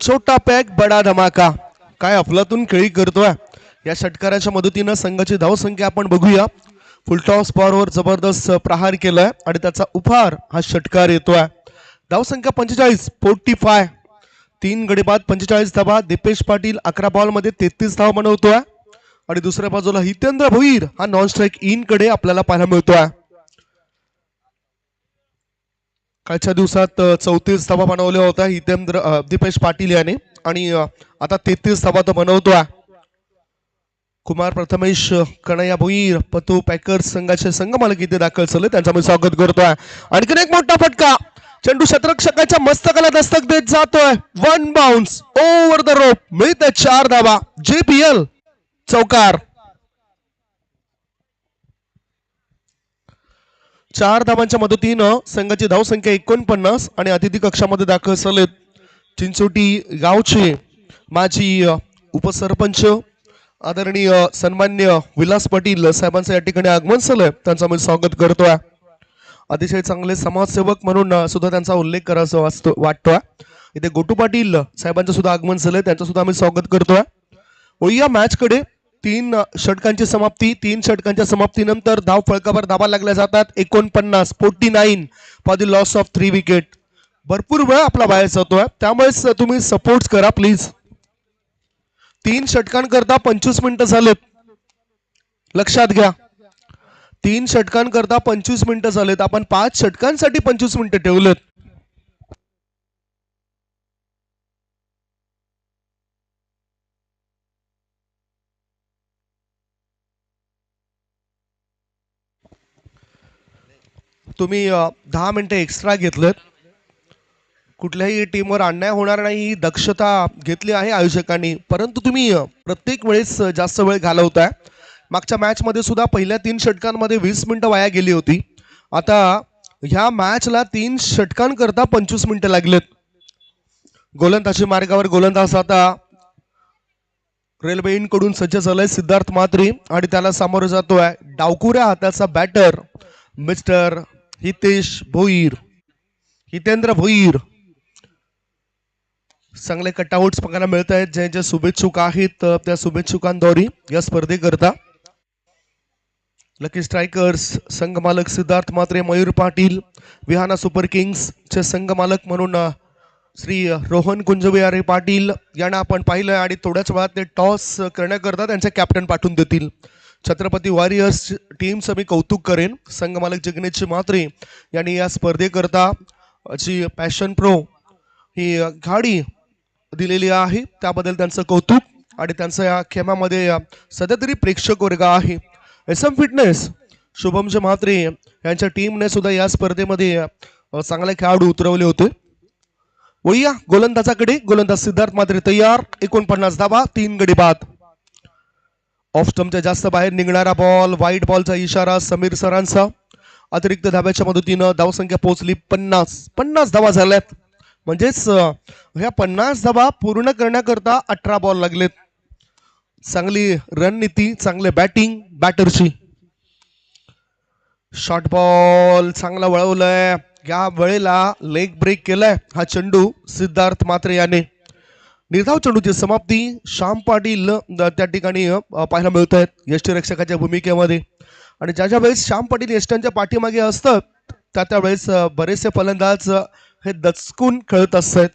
छोटा पॅक बडा धमाका. काय अफलातून खेळी करतोय. या षटकाराच्या मदतीनं संघाची धावसंख्या आपण बघूया. फुलटॉस बॉलवर जबरदस्त प्रहार केलाय आणि त्याचा उपहार हा षटकार येतोय. धावसंख्या 45 3 गडी बाद 45 धाबा. दीपेश पाटील 11 बॉल मध्ये 33 धाव बनवतोय आणि दुसऱ्या बाजूला हितेंद्र भोईर हा नॉन स्ट्राईक इन कडे आपल्याला पाहायला मिळतोय. कालच्या दिवसात 34 धावा बनवल्या होत्या दीपेश पाटील याने आणि आता 33 धावा तो बनवतोय. कुमार प्रथमेश कन्हैया भोईर पतू पॅकर्स संघाचे संघमालक इथे दाखल झाले, त्यांचा मी स्वागत करतोय. आणखीन एक मोठा फटका, चेंडू क्षेत्ररक्षकाच्या मस्तकाला दस्तक देत जातोय. One bounce over the rope, मिळते 4 धावा. JPL चौकार. 4 धावांच्या मदतीनं संघाची धावसंख्या 49 आणि अतिथी कक्षामध्ये दाखल झालेत चिंचोटी गावचे माजी उपसरपंच आदरणीय सन्मान्य विलास पाटील साहेबांचं या ठिकाणी आगमन झालंय, त्यांचं मी स्वागत करतोय. अतिशय चांगले समाजसेवक म्हणून सुद्धा त्यांचा उल्लेख करायचा वाटतोय. इथे गोटू पाटील साहेबांचं सुद्धा आगमन झालंय, त्यांचं सुद्धा आम्ही स्वागत करतोय. या मॅच कडे 3 षटकांची समाप्ती. 3 षटकांच्या समाप्तीनंतर धाव फळकावर धावा लागल्या जातात. 49 for the loss of 3 wicket. भरपूर वेळ आपला बाहेर जातोय, त्यामुळेच तुम्ही सपोर्ट करा प्लीज. 3 षटकांकरता 25 मिनिटं झालेत, लक्षात घ्या. 3 षटकांकरता 25 मिनिटं झालेत. आपण 5 षटकांसाठी 25 मिनिटं ठेवलेत. तुम्ही 10 मिनिटं एक्स्ट्रा घेतलेत. कुठल्याही टीमवर अन्याय होणार नाही ही दक्षता घेतली आहे आयोजकांनी, परंतु तुम्ही प्रत्येक वेळेस जास्त वेळ घालवताय. मागच्या मॅच मध्ये सुद्धा पहिल्या 3 षटकांमध्ये 20 मिनिटं वाया गेली होती. आता ह्या मॅचला 3 षटकांकरता 25 मिनिटं लागलेत. गोलंदाजी मार्गावर गोलंदाज आता रेल्वे कडून सज्ज झालाय सिद्धार्थ म्हात्रे आणि त्याला सामोरं जातोय डावकुऱ्या हाताचा बॅटर मिस्टर हितेंद्र भोईर. चांगले कटआउट्स बघायला मिळत आहेत. ज्यांच्या शुभेच्छुक आहेत त्या शुभेच्छुकांद्वारे या स्पर्धेकरता लकी स्ट्रायकर्स संघ मालक सिद्धार्थ म्हात्रे, मयूर पाटील, विहाना सुपर किंग्स चे संघ मालक म्हणून श्री रोहन कुंजविहारी पाटील यांना आपण पाहिलं आणि थोड्याच वेळात ते टॉस करण्याकरता त्यांचे कॅप्टन पाठवून देतील. छत्रपती वॉरियर्स टीमचं मी कौतुक करेन. संघ मालक जिग्नेश म्हात्रे यांनी या स्पर्धेकरता जी पॅशन प्रो ही गाडी दिलेली आहे त्याबद्दल त्यांचं कौतुक. आणि त्यांचं या खेमामध्ये सध्या तरी प्रेक्षक वर्ग आहे. SM फिटनेस शुभमजी म्हात्रे यांच्या टीमने सुद्धा या स्पर्धेमध्ये चांगले खेळाडू उतरवले होते. वैया गोलंदाजाकडे, गोलंदाज सिद्धार्थ म्हात्रे तयार. 49 धावा, 3 गडी बाद. ऑफ स्टंपच्या जास्त बाहेर निघणारा बॉल, व्हाईट बॉलचा इशारा समीर सरांचा. अतिरिक्त धाब्याच्या मदतीनं धावसंख्या पोहोचली 50 धावा झाल्यात. म्हणजेच ह्या 50 धावा पूर्ण करण्याकरता 18 बॉल लागलेत. चांगली रणनीती, चांगले बॅटिंग बॅटरची. शॉर्ट बॉल चांगला वळवलाय, या वेळेला लेग ब्रेक केलाय हा चेंडू सिद्धार्थ म्हात्रे याने. निर्धाव चेंडूची समाप्ती श्याम पाटील त्या ठिकाणी पाहायला मिळत आहेत यष्टीरक्षकाच्या भूमिकेमध्ये. आणि ज्या वेळेस श्याम पाटील यष्टांच्या पाठीमागे असतात त्या वेळेस बरेचसे फलंदाज हे दचकून खेळत असतात.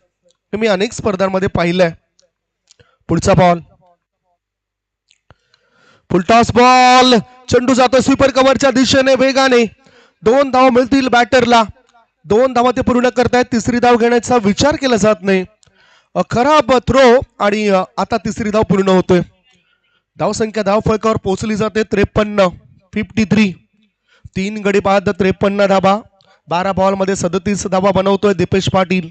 हे मी अनेक स्पर्धांमध्ये पाहिलंय. पुढचा बॉल, फुलटॉस बॉल, चेंडू जातो स्वीपर कव्हरच्या दिशेने वेगाने. 2 धावा मिळतील बॅटरला. 2 धावा ते पूर्ण करतायत. 3री धाव घेण्याचा विचार केला जात नाही. खराब थ्रो आणि आता 3री धाव पूर्ण होतोय. धावसंख्या धाव फळकावर पोहोचली जाते 53. 3 गडी बाद, 53 धावा. 12 बॉल मध्ये 37 धावा बनवतोय दीपेश पाटील.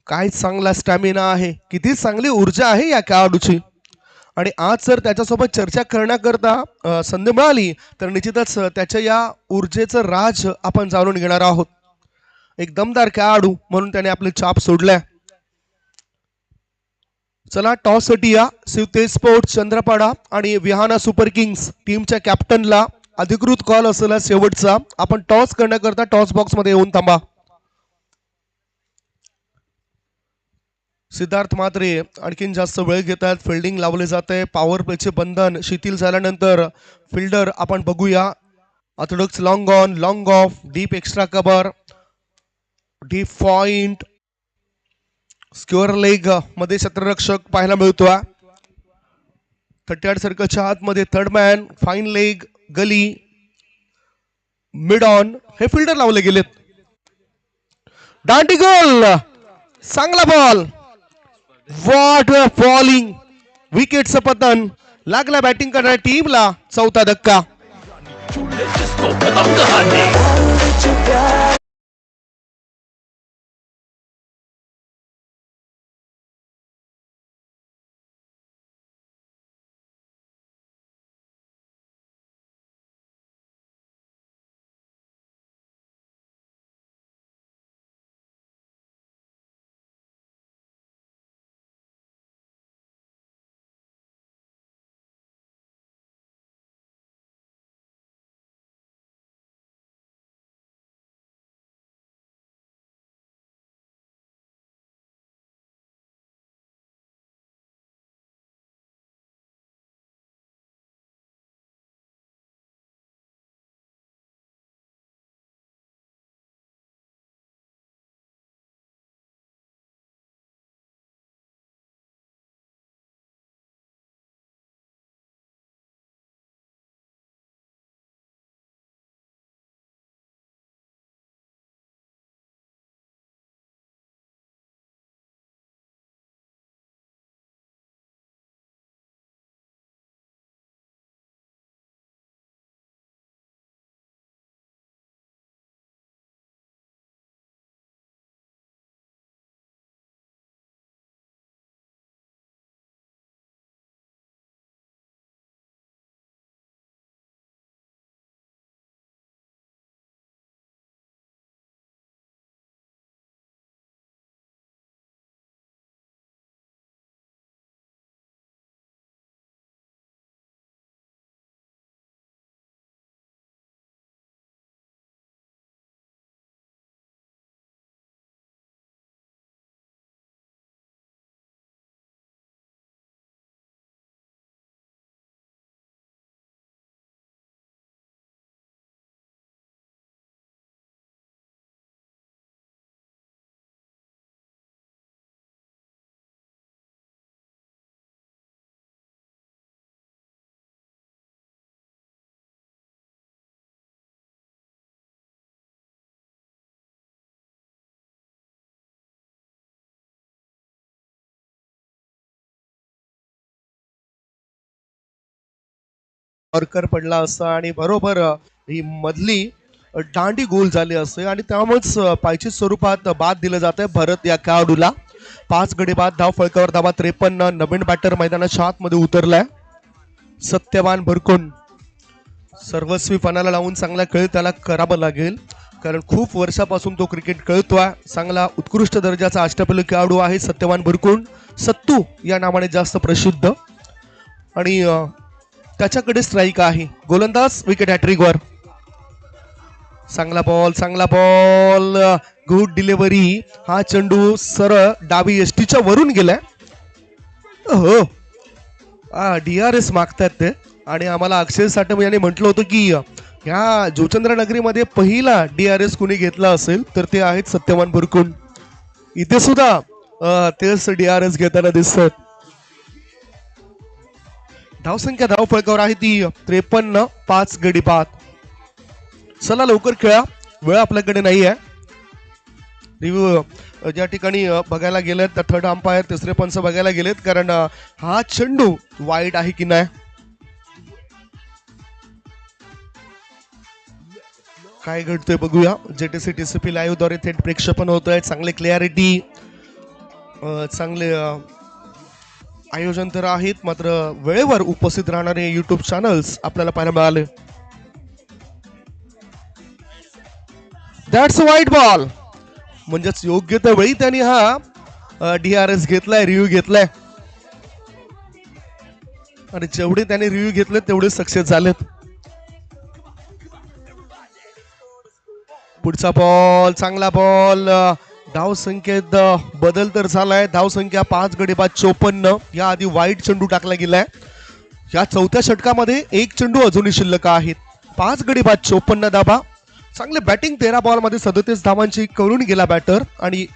काय चांगला स्टॅमिना आहे, किती चांगली ऊर्जा आहे या खेळाडूची. आणि आज जर त्याच्यासोबत चर्चा करण्याकरता संधी मिळाली तर निश्चितच त्याच्या या ऊर्जेचं राज आपण जाणून घेणार आहोत. एक दमदार खेळाडू म्हणून त्याने आपली छाप सोडल्या. चला टॉस साठी या शिवतेज स्पोर्ट्स चंद्रपाडा आणि विहाना सुपर किंग्स टीमच्या कॅप्टनला अधिकृत कॉल असलेला शेवटचा. आपण टॉस करण्याकरता टॉस बॉक्स मध्ये येऊन थांबा. सिद्धार्थ म्हात्रे आणखीन जास्त वेळ घेतात. फिल्डिंग लावले जाते. पॉवर प्लेचे बंधन शिथिल झाल्यानंतर फिल्डर आपण बघूया. Orthodox long on, long off, deep extra cover, deep point, square leg मध्ये क्षेत्ररक्षक पाहायला मिळतोय. 38 सर्कलच्या आतमध्ये third man, fine leg, gully, mid on हे फिल्डर लावले गेलेत. दांडी गोल, चांगला बॉल. व्हॉट बॉलिंग, विकेटचं पतन. लागला बॅटिंग करणाऱ्या टीमला चौथा धक्का. ऑर्कर पडला असता आणि बरोबर ही मधली दांडी गोल झाली असते आणि त्यामुळेच पायच्या स्वरूपात बाद दिलं जात आहे भरत या खेळाडूला. 5 गडी बाद, धाव फळकावर धावा 53. नवीन बॅटर मैदानाच्या आतमध्ये उतरलाय सत्यवान भरकुंड. सर्वस्वी पणाला लावून चांगला खेळ त्याला करावं लागेल, कारण खूप वर्षापासून तो क्रिकेट खेळतोय. चांगला उत्कृष्ट दर्जाचा अष्टपैलू खेळाडू आहे सत्यवान भरकुंड. सत्तू या नावाने जास्त प्रसिद्ध आणि त्याच्याकडे स्ट्राईक आहे. गोलंदाज विकेट हॅट्रिकवर. चांगला बॉल, चांगला बॉल, गुड डिलिव्हरी. हा चेंडू सरळ डावी एसटीच्या वरून गेलाय. हो, DRS मागतात ते. आणि आम्हाला अक्षय साठम यांनी म्हटलं होतं की ह्या जोचंद्र नगरीमध्ये पहिला DRS कुणी घेतला असेल तर ते आहेत सत्यवान भरकुंड. इथे सुद्धा तेच DRS घेताना दिसतात. धावसंख्या धाव फळकावर आहे ती 53. 5 गडी बाद. चला लवकर खेळा, वेळ आपल्याकडे नाही आहे. रिव्ह्यू ज्या ठिकाणी बघायला गेलेत तर थर्ड अंपायर तिसरे पंच बघायला गेलेत, कारण हा चेंडू वाईट आहे की नाही काय घडतंय बघूया. JTC TCP लाईव्ह द्वारे थेट प्रेक्षेपण होत आहे. चांगले क्लॅरिटी, चांगले आयोजन तर आहेत, मात्र वेळेवर उपस्थित राहणारे युट्यूब चॅनल्स आपल्याला पाहायला मिळाले. दॅट्स वाईट बॉल, म्हणजेच योग्य त्या वेळी त्यांनी हा DRS घेतलाय, रिव्ह्यू घेतलाय आणि जेवढे त्यांनी रिव्ह्यू घेतले तेवढे सक्सेस झालेत. पुढचा बॉल, चांगला बॉल. धाव संख्येत बदल तर झालाय. धाव संख्या 5 गडी बाद 54. या आधी वाईट चेंडू टाकला गेलाय. या चौथ्या षटकामध्ये एक चेंडू अजूनही शिल्लक आहेत. 5 गडी बाद 54 धावा. चांगले बॅटिंग 13 बॉल मध्ये 37 धावांची करून गेला बॅटर आणि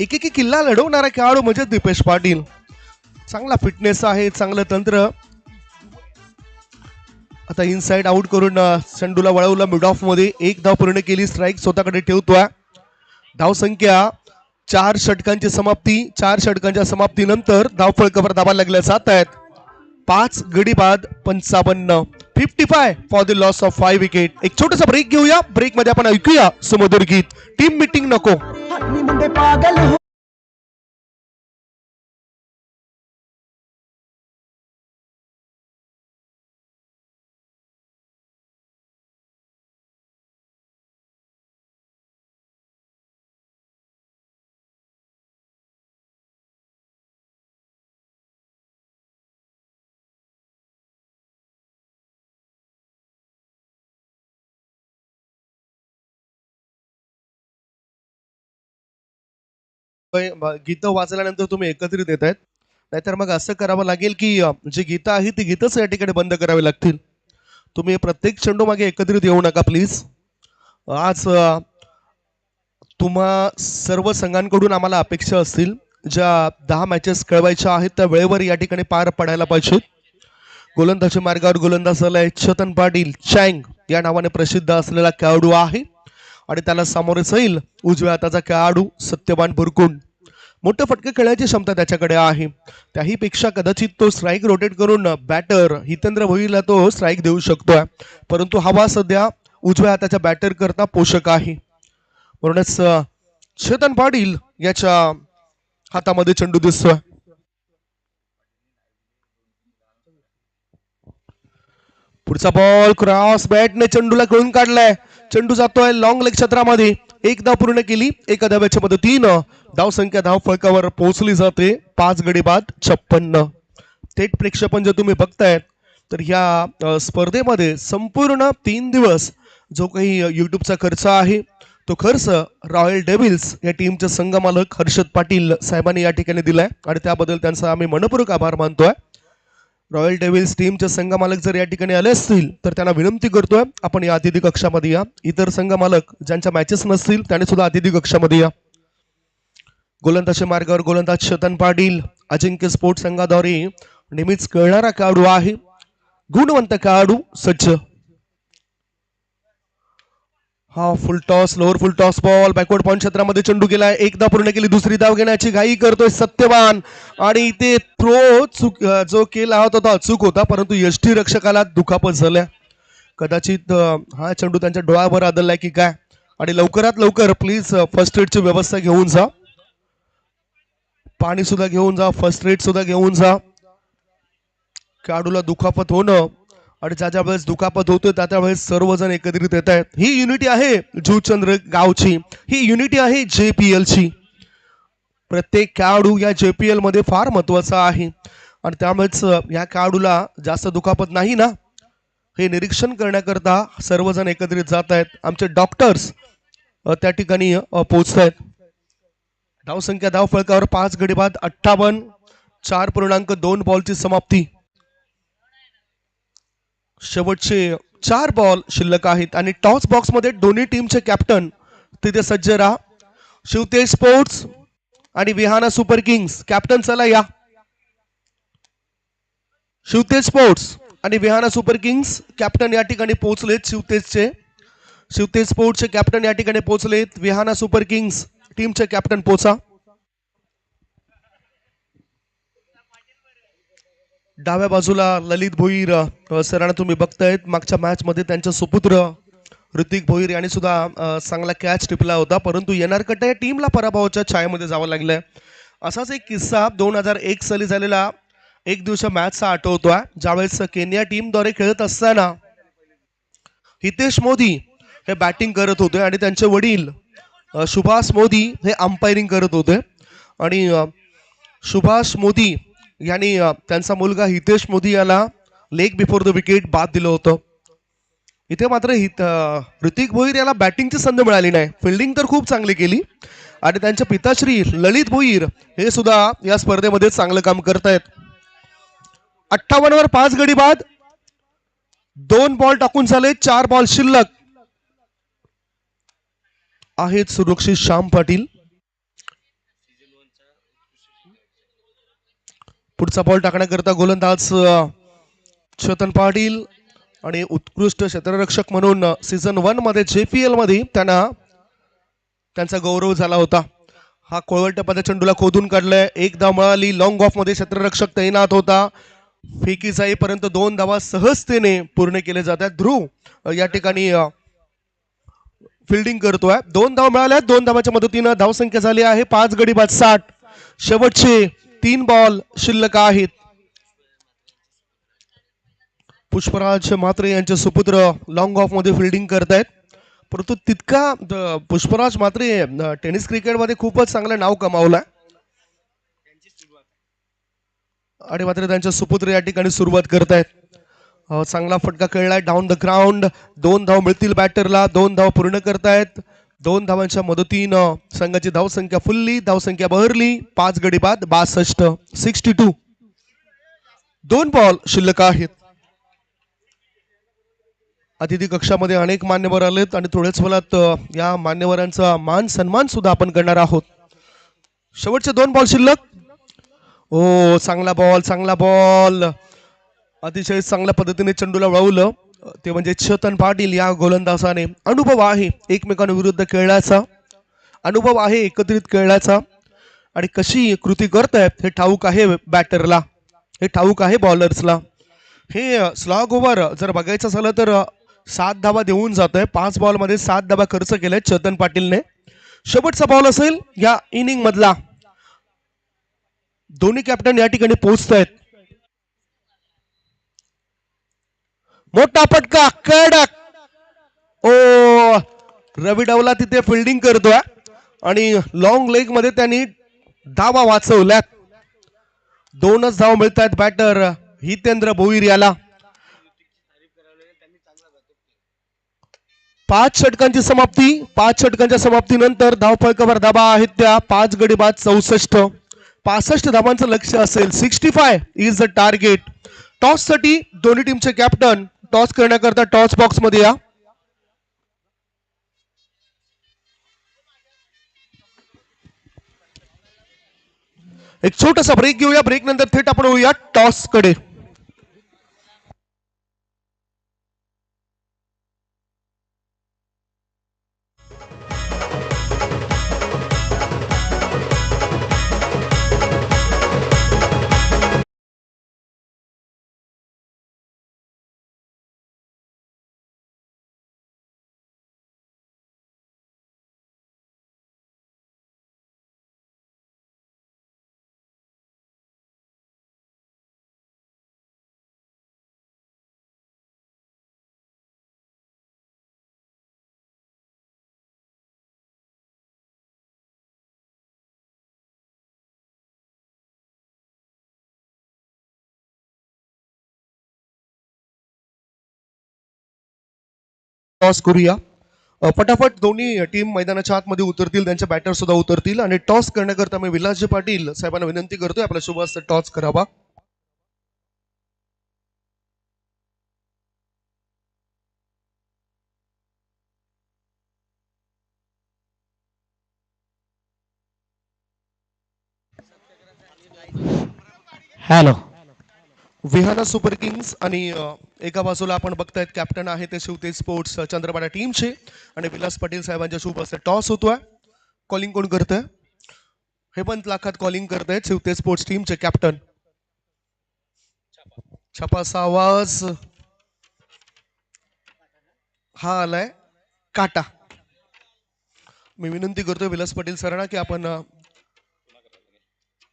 एकेकी किल्ला लढवणारा खेळाडू म्हणजे दीपेश पाटील. चांगला फिटनेस आहे, चांगलं तंत्र. आता इनसाइड आउट करून चेंडूला वळवलं मिड ऑफ मध्ये. एक धाव पूर्ण केली, स्ट्राईक स्वतःकडे ठेवतोय. धावसंख्या 4 षटकांची समाप्ती. 4 षटकांच्या समाप्तीनंतर धावफलकावर धावा लागल्या जात आहेत. 5 गडी बाद 55. 55 for the loss of 5 wicket. एक छोटासा ब्रेक घेऊया. ब्रेक मध्ये आपण ऐकूया सुमधुर गीत टीम मीटिंग नको. गीतं वाचल्यानंतर तुम्ही एकत्रित येत आहेत, नाहीतर मग असं करावं लागेल की जे गीतं आहे ती गीतच या ठिकाणी बंद करावी लागतील. तुम्ही प्रत्येक चेंडू मागे एकत्रित येऊ नका प्लीज. आज तुम्हा सर्व संघांकडून आम्हाला अपेक्षा असतील, ज्या 10 मॅचेस खेळवायच्या आहेत त्या वेळेवर या ठिकाणी पार पडायला पाहिजेत. गोलंदाजी मार्गावर गोलंदाज झालाय चेतन पाटील. चँग या नावाने प्रसिद्ध असलेला खेळाडू आहे आणि त्याला सामोरे जाईल उजव्या हाताचा खेळाडू सत्यवान बुरकुंड. मोठं फटके खेळण्याची क्षमता त्याच्याकडे आहे. त्याही पेक्षा कदाचित तो स्ट्राईक रोटेट करून बॅटर हितेंद्र भोईरला तो स्ट्राईक देऊ शकतोय, परंतु हवा सध्या उजव्या हाताच्या बॅटर करता पोषक आहे. म्हणूनच चेतन पाटील याच्या हातामध्ये चेंडू दिसतोय. पुढचा बॉल क्रॉस बॅटने चेंडूला खेळून काढलाय. चेंडू जातोय लॉंग लेग क्षेत्रामध्ये. एक धाव पूर्ण केली. एका धाव्याच्या मध्ये 3 धाव संख्या धाव फलकावर पोहोचली जाते. 5 गडी बाद 56. थेट प्रेक्षेपण जर तुम्ही बघतायत तर ह्या स्पर्धेमध्ये संपूर्ण 3 दिवस जो काही युट्यूबचा खर्च आहे तो खर्च रॉयल डेव्हिल्स या टीमचे संघमालक हर्षद पाटील साहेबांनी या ठिकाणी दिलाय आणि त्याबद्दल त्यांचा आम्ही मनपूर्वक आभार मानतोय. रॉयल डेव्हिल्स टीमचे संघमालक जर या ठिकाणी आले असतील तर त्यांना विनंती करतोय आपण या अतिथी कक्षामध्ये या. इतर संघमालक ज्यांच्या मॅचेस नसतील त्यांनी सुद्धा अतिथी कक्षामध्ये या. गोलंदाजी मार्गावर गोलंदाज चेतन पाटील अजिंक्य स्पोर्ट्स संघाद्वारे नेहमीच कळणारा खेळाडू आहे. गुणवंत खेळाडू सज्ज. हा फुल टॉस लोअर फुल टॉस बॉल बॅकवर्ड पॉइंट क्षेत्रामध्ये चेंडू गेलाय. एकदा पूर्ण केली. दुसरी धाव घेण्याची घाई करतोय सत्यवान आणि इथे थ्रो जो केला होता तो अचूक होता, परंतु यष्टी रक्षकाला दुखापत झाल्या. कदाचित हा चेंडू त्यांच्या डोळ्यावर आदळलाय की काय. आणि लवकरात लवकर प्लीज फर्स्ट एडची व्यवस्था घेऊन जा. पाणी सुद्धा घेऊन जा. फर्स्ट एड सुद्धा घेऊन जा. खेळाडूला दुखापत होणं आणि ज्या वेळेस दुखापत होतोय त्या वेळेस सर्वजण एकत्रित येत आहेत. ही युनिटी आहे जुचंद्र गावची. ही युनिटी आहे JPL ची. प्रत्येक खेळाडू या JPL मध्ये फार महत्वाचा आहे आणि त्यामुळेच या खेळाडूला जास्त दुखापत नाही ना हे निरीक्षण करण्याकरता सर्वजण एकत्रित जात आहेत. आमचे डॉक्टर्स त्या ठिकाणी पोहोचत आहेत. धावसंख्या धाव फलकावर 5 गडी बाद 58. 4.2 बॉलची समाप्ती. शेवटचे 4 बॉल शिल्लक आहेत आणि टॉस बॉक्स मध्ये दोन्ही टीमचे कॅप्टन तिथे सज्ज राहा. शिवतेज स्पोर्ट्स आणि विहाना सुपर किंग्स कॅप्टन चला या. शिवतेज स्पोर्ट्स आणि विहाना सुपर किंग्स कॅप्टन या ठिकाणी पोहोचलेत. शिवतेज स्पोर्ट्सचे कॅप्टन या ठिकाणी पोहोचलेत. विहाना सुपर किंग्स टीमचे कॅप्टन पोचा. डाव्या बाजूला ललित भोईर सरांना तुम्ही बघतायत. मागच्या मॅच मध्ये त्यांचा सुपुत्र ऋतिक भोईर यांनी सुद्धा चांगला कॅच टिपला होता, परंतु येणारकट्टा या टीमला पराभवाच्या छायेमध्ये जावं लागलंय. असाच एक किस्सा 2001 साली झालेला एक दिवसा मॅचचा आठवतोय, ज्यावेळेस केनिया टीमद्वारे खेळत असताना हितेश मोदी हे बॅटिंग करत होते आणि त्यांचे वडील सुभाष मोदी हे अंपायरिंग करत होते आणि सुभाष मोदी यांनी त्यांचा मुलगा हितेश मोदी याला लेग बिफोर द विकेट बाद दिलं होतं. इथे मात्र ऋतिक भोईर याला बॅटिंगची संधी मिळाली नाही. फिल्डिंग तर खूप चांगली केली आणि त्यांचे पिताश्री ललित भोईर हे सुद्धा या स्पर्धेमध्ये चांगलं काम करतायत. 58 वर 5 गडी बाद. 2 बॉल टाकून झाले. 4 बॉल शिल्लक आहेत. सुरक्षित श्याम पाटील. पुढचा बॉल टाकण्याकरता गोलंदाज चेतन पाटील आणि उत्कृष्ट क्षेत्ररक्षक म्हणून सीझन 1 मध्ये JPL मध्ये त्यांना त्यांचा गौरव झाला होता. हा कोळवटप्पाच्या चेंडूला खोदून काढलाय, एक धाव मिळाली. लॉंग ऑफ मध्ये क्षेत्ररक्षक तैनात होता. फेकी जाईपर्यंत 2 धावा सहजतेने पूर्ण केले जातात. ध्रुव या ठिकाणी फिल्डिंग करतोय. 2 धावा मिळाल्या, 2 धावाच्या मदतीनं धावसंख्या झाली आहे 5 गडी बाद 60. शेवटचे 3 बॉल शिल्लक आहेत. पुष्पराज म्हात्रे यांचे सुपुत्र लॉंग ऑफ मध्ये फिल्डिंग करतायत, परंतु तितका पुष्पराज म्हात्रे टेनिस क्रिकेटमध्ये खूपच चांगलं नाव कमावलंय आणि मात्र त्यांच्या सुपुत्र या ठिकाणी सुरुवात करतायत. चांगला फटका खेळलाय डाऊन द ग्राउंड. 2 धाव मिळतील बॅटरला. 2 धाव पूर्ण करतायत. 2 धावांच्या मदतीनं संघाची धावसंख्या फुलली, धावसंख्या बहरली. 5 गडी बाद 62. 62. 2 बॉल शिल्लक आहेत. अतिथी कक्षामध्ये अनेक मान्यवर आलेत आणि थोड्याच वेळात या मान्यवरांचा मान सन्मान सुद्धा आपण करणार आहोत. शेवटचे 2 बॉल शिल्लक. ओ चांगला बॉल, चांगला बॉल. अतिशय चांगल्या पद्धतीने चेंडूला वळवलं ते म्हणजे चेतन पाटील या गोलंदाजाने. अनुभव आहे एकमेकांविरुद्ध खेळण्याचा, अनुभव आहे एकत्रित खेळण्याचा आणि कशी कृती करतायत हे ठाऊक आहे बॅटरला, हे ठाऊक आहे बॉलर्सला. हे स्लॉग ओव्हर जर बघायचं झालं तर 7 धावा देऊन जात आहे. 5 बॉल मध्ये 7 धावा खर्च केलाय चेतन पाटीलने. शेवटचा बॉल असेल या इनिंग मधला. दोन्ही कॅप्टन या ठिकाणी पोहोचतायत. मोठा फटका कडक. ओ रवी डावला तिथे फिल्डिंग करतोय आणि लॉंग लेग मध्ये त्यांनी धावा वाचवल्यात. 2च धावा मिळत आहेत बॅटर हितेंद्र भोईर याला. 5 षटकांची समाप्ती. 5 षटकांच्या समाप्तीनंतर धावफलकावर धाबा आहेत त्या 5 गडी बाद 64. 65 धावांचं लक्ष असेल. 65 इज द टार्गेट. टॉस साठी दोन्ही टीमचे कॅप्टन टॉस करण्याकरता टॉस बॉक्स मध्ये या. एक छोटासा ब्रेक घेऊया. ब्रेक नंतर थेट आपण होऊया टॉस कडे. टॉस करूया. पटापट दोन्ही टीम मैदानाच्या आतमध्ये उतरतील, त्यांचे बॅटर सुद्धा उतरतील आणि टॉस करण्याकरता मी विलासजी पाटील साहेबांना विनंती करतोय आपल्या शुभ हस्ते टॉस करावा. हॅलो. विहाना सुपर किंग्स आणि एका बाजूला आपण बघतायत कॅप्टन आहे ते शिवतेज स्पोर्ट्स चंद्रपाडा टीमचे आणि विलास पाटील साहेबांच्या शुभ हस्ते टॉस होतोय. कॉलिंग कोण करतंय? हेमंत लाखात कॉलिंग करतायत शिवतेज स्पोर्ट्स टीमचे कॅप्टन. छपाचा आवाज हा आलाय काटा. मी विनंती करतोय विलास पाटील सरांना की आपण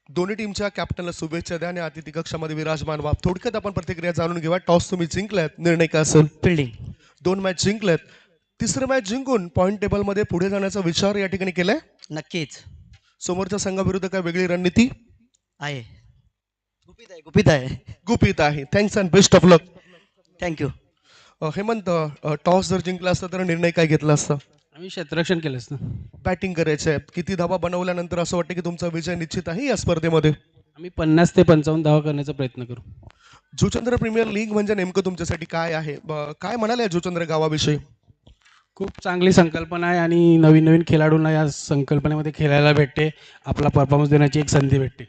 दोन्ही टीमच्या कॅप्टनला शुभेच्छा द्या आणि अतिथी कक्षामध्ये विराजमान व्हा. थोडक्यात आपण प्रतिक्रिया जाणून घेऊया. टॉस तुम्ही जिंकलात, निर्णय काय असेल? फिल्डिंग. 2 मॅच जिंकल्यात, 3रं मॅच जिंकून पॉइंट टेबल मध्ये पुढे जाण्याचा विचार या ठिकाणी केलाय. नक्कीच समोरच्या संघाविरुद्ध काय वेगळी रणनीती आहे? गुपित आहे, गुपित आहे. गुपित आहे. Thanks and best of luck. Thank you. Hemant, toss जर जिंकला असता तर निर्णय काय घेतला असता? आम्ही क्षेत्ररक्षण केलंच ना. बॅटिंग करायचं आहे. किती धावा बनवल्यानंतर असं वाटतं की तुमचा विजय निश्चित आहे या स्पर्धेमध्ये? आम्ही 50 ते 55 धावा करण्याचा प्रयत्न करू. जुचंद्र प्रीमियर लीग म्हणजे नेमकं तुमच्यासाठी काय आहे? काय म्हणाले जुचंद्र गावाविषयी? खूप चांगली संकल्पना आहे आणि नवीन नवीन खेळाडूंना या संकल्पनेमध्ये खेळायला भेटते, आपला परफॉर्मन्स देण्याची एक संधी भेटते.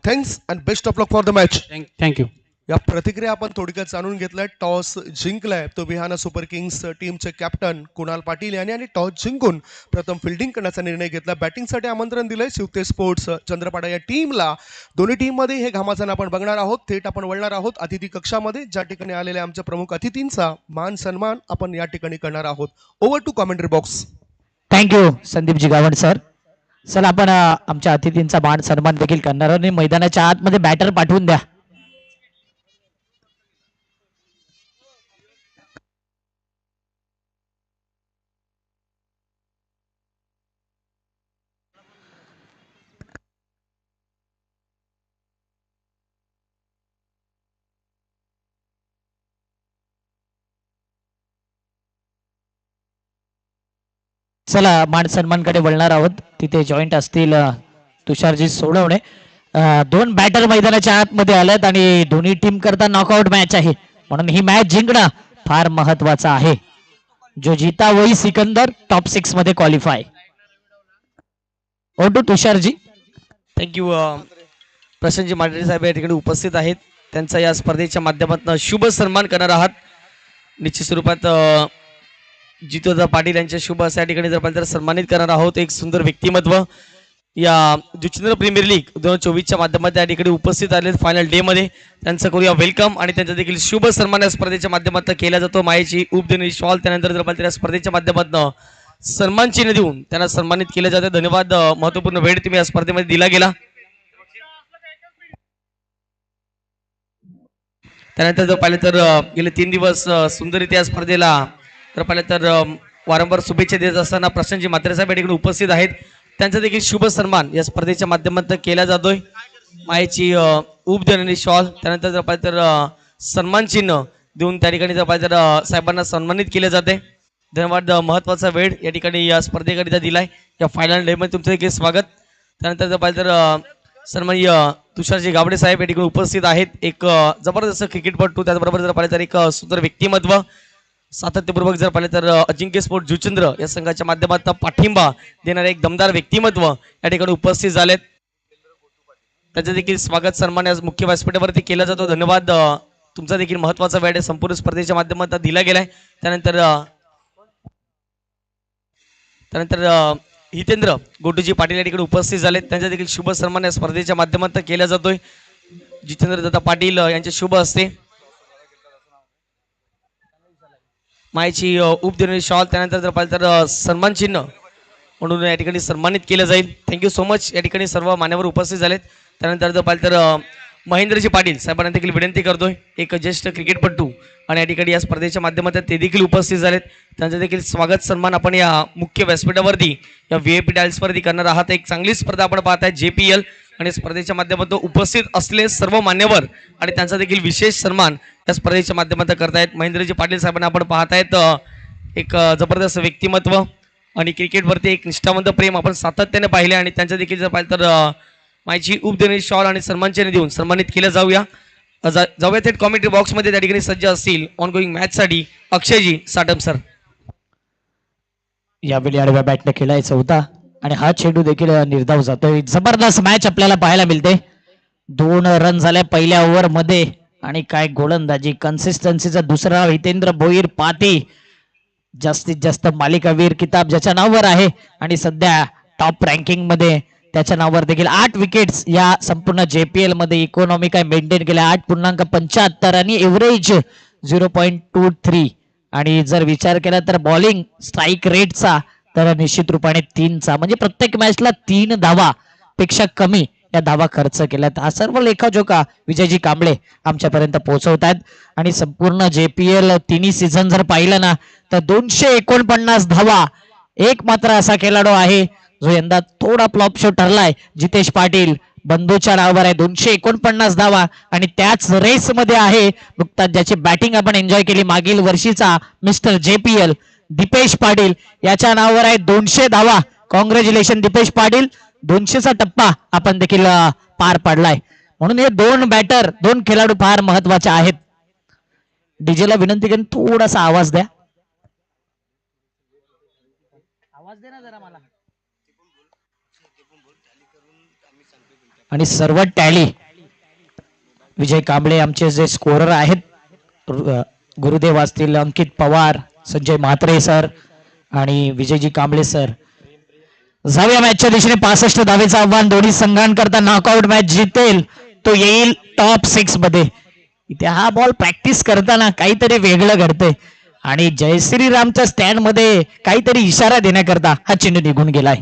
Thanks and best of luck for the match. Thank you. या प्रतिक्रिया आपण थोडक्यात जाणून घेतल्या. टॉस जिंकलाय तो विहाना सुपर किंग्स टीमचे कॅप्टन कुणाल पाटील यांनी आणि टॉस जिंकून प्रथम फिल्डिंग करण्याचा निर्णय घेतला. बॅटिंगसाठी आमंत्रण दिलंय शिवते स्पोर्ट्स चंद्रपाडा या टीमला. दोन्ही टीममध्ये हे घमासान आपण बघणार आहोत. थेट आपण वळणार आहोत अतिथी कक्षामध्ये, ज्या ठिकाणी आलेल्या आमच्या प्रमुख अतिथींचा मान सन्मान आपण या ठिकाणी करणार आहोत. Over to commentary box. Thank you Sandeepji Gawand sir. Sir आपण आमच्या अतिथींचा मान सन्मान देखील करणार आहोत आणि मैदानाच्या आतमध्ये बॅटर पाठवून द्या. चला मान सन्मानकडे वळणार आहोत. तिथे जॉईंट असतील तुषारजी सोडवणे. दोन बॅटर मैदानाच्या आतमध्ये आलेत आणि दोन्ही टीम करता नॉकआउट मॅच आहे, म्हणून ही मॅच जिंकणं फार महत्वाचं आहे. जो जीता वही सिकंदर टॉप 6 मध्ये qualify. Over to Tusharji. Thank you. Prashantji Mandhare saheb या ठिकाणी उपस्थित आहेत. त्यांचा या स्पर्धेच्या माध्यमातून शुभ सन्मान करणार आहात. निश्चित स्वरूपात जितोदा पाटील यांच्या शुभ असं या ठिकाणी जर सन्मानित करणार आहोत. एक सुंदर व्यक्तिमत्व या जुचंद्र प्रीमियर लीग 2024च्या माध्यमातून या ठिकाणी उपस्थित आले फायनल डे मध्ये. त्यांचं करूया वेलकम आणि त्यांचा देखील शुभ सन्मान या स्पर्धेच्या माध्यमातून केला जातो. मायेची उप देणारी शॉल त्यानंतर जर या स्पर्धेच्या माध्यमातून सन्मान चिन्ह देऊन त्यांना सन्मानित केलं जातं. धन्यवाद. महत्वपूर्ण वेळ तुम्ही या स्पर्धेमध्ये दिला गेला. त्यानंतर जर पाहिलं तर गेले 3 दिवस सुंदररित्या स्पर्धेला तर पाहिलं तर वारंवार शुभेच्छा देत असताना प्रशांतजी म्हात्रे साहेब या ठिकाणी उपस्थित आहेत. त्यांचा देखील शुभ सन्मान या स्पर्धेच्या माध्यमातून केला जातोय. मायेची उब देणारी शॉल त्यानंतर जर पाहिलं तर सन्मान चिन्ह देऊन त्या ठिकाणी जर पाहिलं तर साहेबांना सन्मानित केले जाते. धन्यवाद. महत्वाचा वेळ या ठिकाणी या स्पर्धेकरिता दिलाय. या फायनल डे मध्ये तुमचं देखील स्वागत. त्यानंतर जर पाहिलं तर सन्माननीय तुषारजी गावडे साहेब या ठिकाणी उपस्थित आहेत. एक जबरदस्त क्रिकेटपटू, त्याचबरोबर जर पाहिलं तर एक सुंदर व्यक्तिमत्व, सातत्यपूर्वक जर पाहिलं तर अजिंक्य स्पोर्ट जुचंद्र या संघाच्या माध्यमातून पाठिंबा देणारे एक दमदार व्यक्तिमत्व या ठिकाणी उपस्थित झालेत. त्याचं देखील स्वागत सन्मान या मुख्य व्यासपीठावरती केला जातो. धन्यवाद. तुमचा देखील महत्वाचा वेळ आहे संपूर्ण स्पर्धेच्या माध्यमातून दिला गेलाय. त्यानंतर हितेंद्र गोटूजी पाटील या ठिकाणी उपस्थित झालेत. त्यांचा देखील शुभ सन्मान या स्पर्धेच्या माध्यमातून केला जातोय. जितेंद्र दत्ता पाटील यांचे शुभ असते. मायची उप देणारी शॉल त्यानंतर जर पाहिलं तर सन्मान चिन्ह म्हणून या ठिकाणी सन्मानित केलं जाईल. Thank you so much. या ठिकाणी सर्व मान्यवर उपस्थित झालेत. त्यानंतर जर पाहिलं तर महेंद्रजी पाटील साहेबांना देखील विनंती करतोय, एक ज्येष्ठ क्रिकेटपटू आणि या ठिकाणी या स्पर्धेच्या माध्यमातून ते देखील उपस्थित झालेत. त्यांचं देखील स्वागत सन्मान आपण या मुख्य व्यासपीठावरती या VIP टाईल्सवरती करणार आहात. एक चांगली स्पर्धा आपण पाहताय JPL आणि स्पर्धेच्या माध्यमातून उपस्थित असले सर्व मान्यवर आणि त्यांचा देखील विशेष सन्मान या स्पर्धेच्या माध्यमातून करतायत. महेंद्रजी पाटील साहेबांना आपण पाहतायत. एक जबरदस्त व्यक्तिमत्व आणि क्रिकेटवरती एक निष्ठावंत प्रेम आपण सातत्याने पाहिले आणि त्यांचं देखील जर पाहिलं तर मायची उप देणारी शॉल आणि सन्मानचिन्ह देऊन सन्मानित केलं जाऊया थेट कॉमेंट्री बॉक्स मध्ये त्या ठिकाणी सज्ज असतील ऑन गोईंग मॅच साठी अक्षयजी साटम सर. यावेळी आडव्या बॅटने खेळायचा होता आणि हा चेंडू देखील निर्धाव जातोय. जबरदस्त मॅच आपल्याला पाहायला मिळते. 2 रन झाले पहिल्या ओव्हर मध्ये आणि काय गोलंदाजी, कन्सिस्टन्सीचा दुसरा हितेंद्र भोईर पाती, जास्तीत जास्त मालिकावीर किताब ज्याच्या नावावर आहे आणि सध्या टॉप रँकिंग मध्ये त्याच्या नावावर देखील 8 विकेट्स या संपूर्ण JPL मध्ये इकॉनॉमी काय मेंटेन केल्या. 8.75 आणि एव्हरेज 0.23 आणि जर विचार केला तर बॉलिंग स्ट्राईक रेटचा तर निश्चित रूपाने 3चा, म्हणजे प्रत्येक मॅचला 3 धावा पेक्षा कमी या धावा खर्च केल्यात. हा सर्व लेखाजोखा विजयजी कांबळे आमच्यापर्यंत पोहोचवतात आणि संपूर्ण JPL तिन्ही सीझन जर पाहिलं ना तर 249 धावा. एक मात्र असा खेळाडू आहे जो यंदा थोडा फ्लॉप शो ठरलाय, जितेश पाटील बंधूच्या नावावर आहे 249 धावा आणि त्याच रेस मध्ये आहे नुकताच ज्याची बॅटिंग आपण एन्जॉय केली मागील वर्षीचा मिस्टर JPL दीपेश पाटील, याच्या नावावर आहे 200 धावा. कॉंग्रॅच्युलेशन दीपेश पाटील, 200चा टप्पा आपण देखील पार पाडलाय. म्हणून हे 2 बॅटर 2 खेळाडू फार महत्वाचे आहेत. डीजेला विनंती करून थोडासा आवाज द्या. आवाज दे ना जरा मला. आणि सर्व टॅली विजय कांबळे आमचे जे स्कोरर आहेत, गुरुदेव असतील, अंकित पवार, संजय म्हात्रे सर आणि विजयजी कांबळे सर. जाऊया मॅचच्या दिशेने. 65 धावेचं आव्हान दोन्ही संघांकरता. नॉकआउट मॅच जितेल तो येईल टॉप 6 मध्ये. इथे हा बॉल प्रॅक्टिस करताना काहीतरी वेगळं घडतंय आणि जयश्रीरामच्या स्टँड मध्ये काहीतरी इशारा देण्याकरता हा चेंडू निघून गेलाय.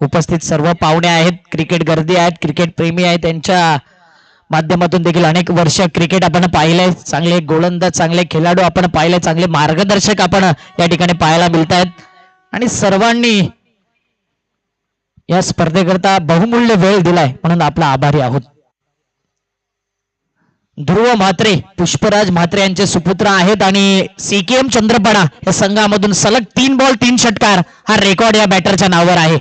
उपस्थित सर्व पाहुणे आहेत, क्रिकेट गर्दी आहेत, क्रिकेट प्रेमी आहेत, त्यांच्या माध्यमातून देखील अनेक वर्ष क्रिकेट आपण पाहिलंय. चांगले गोलंदाज, चांगले खेळाडू आपण पाहिले, चांगले मार्गदर्शक आपण या ठिकाणी पाहायला मिळत आहेत आणि सर्वांनी या स्पर्धेकरता बहुमूल्य वेळ दिलाय म्हणून आपला आभारी आहोत. ध्रुव म्हात्रे, पुष्पराज म्हात्रे यांचे सुपुत्र आहेत आणि CKM चंद्रपाडा या संघामधून सलग 3 बॉल 3 षटकार हा रेकॉर्ड या बॅटरच्या नावावर आहे.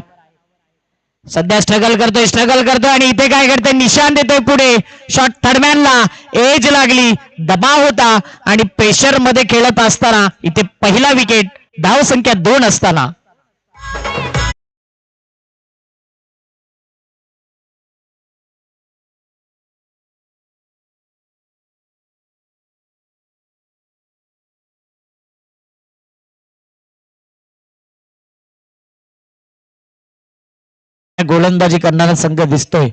सध्या स्ट्रगल करतोय आणि इथे काय करतोय, निशान देतोय पुढे. शॉट थर्डमॅनला एज लागली, दबाव होता आणि प्रेशर मध्ये खेळत असताना इथे पहिला विकेट, धाव संख्या 2 असताना. गोलंदाजी करणारा संघ दिसतोय.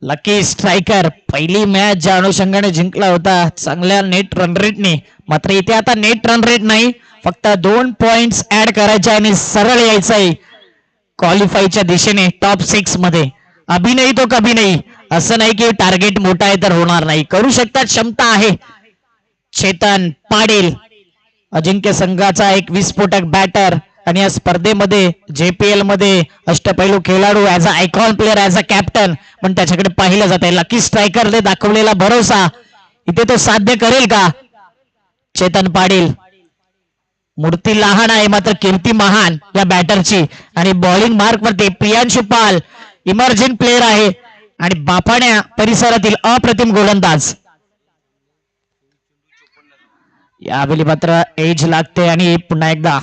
लकी स्ट्रायकर पहिली मॅच ज्या अनुषंगाने जिंकला होता चांगल्या नेट रन रेटने, मात्र इथे आता नेट रन रेट नाही, फक्त 2 पॉइंट्स ऍड करायचे आणि सरळ यायचंय क्वालिफायच्या दिशेने टॉप 6 मध्ये. अभी नाही तो कभी नाही, असं नाही की टार्गेट मोठा आहे तर होणार नाही, करू शकतात, क्षमता आहे. चेतन पाटील अजिंक्य संघाचा एक विस्फोटक बॅटर आणि या स्पर्धेमध्ये JPL मध्ये अष्टपैलू खेळाडू, as a icon player, as a captain पण त्याच्याकडे पाहिलं जात आहे. लकी स्ट्रायकरने दाखवलेला भरोसा इथे तो साध्य करेल का? चेतन पाटील, मूर्ती लहान आहे मात्र कीर्ती महान या बॅटरची आणि बॉलिंग मार्क वरती प्रियांशु पाल इमर्जिंग प्लेअर आहे आणि बाफाण्या परिसरातील अप्रतिम गोलंदाज. यावेळी मात्र एज लागते आणि पुन्हा एकदा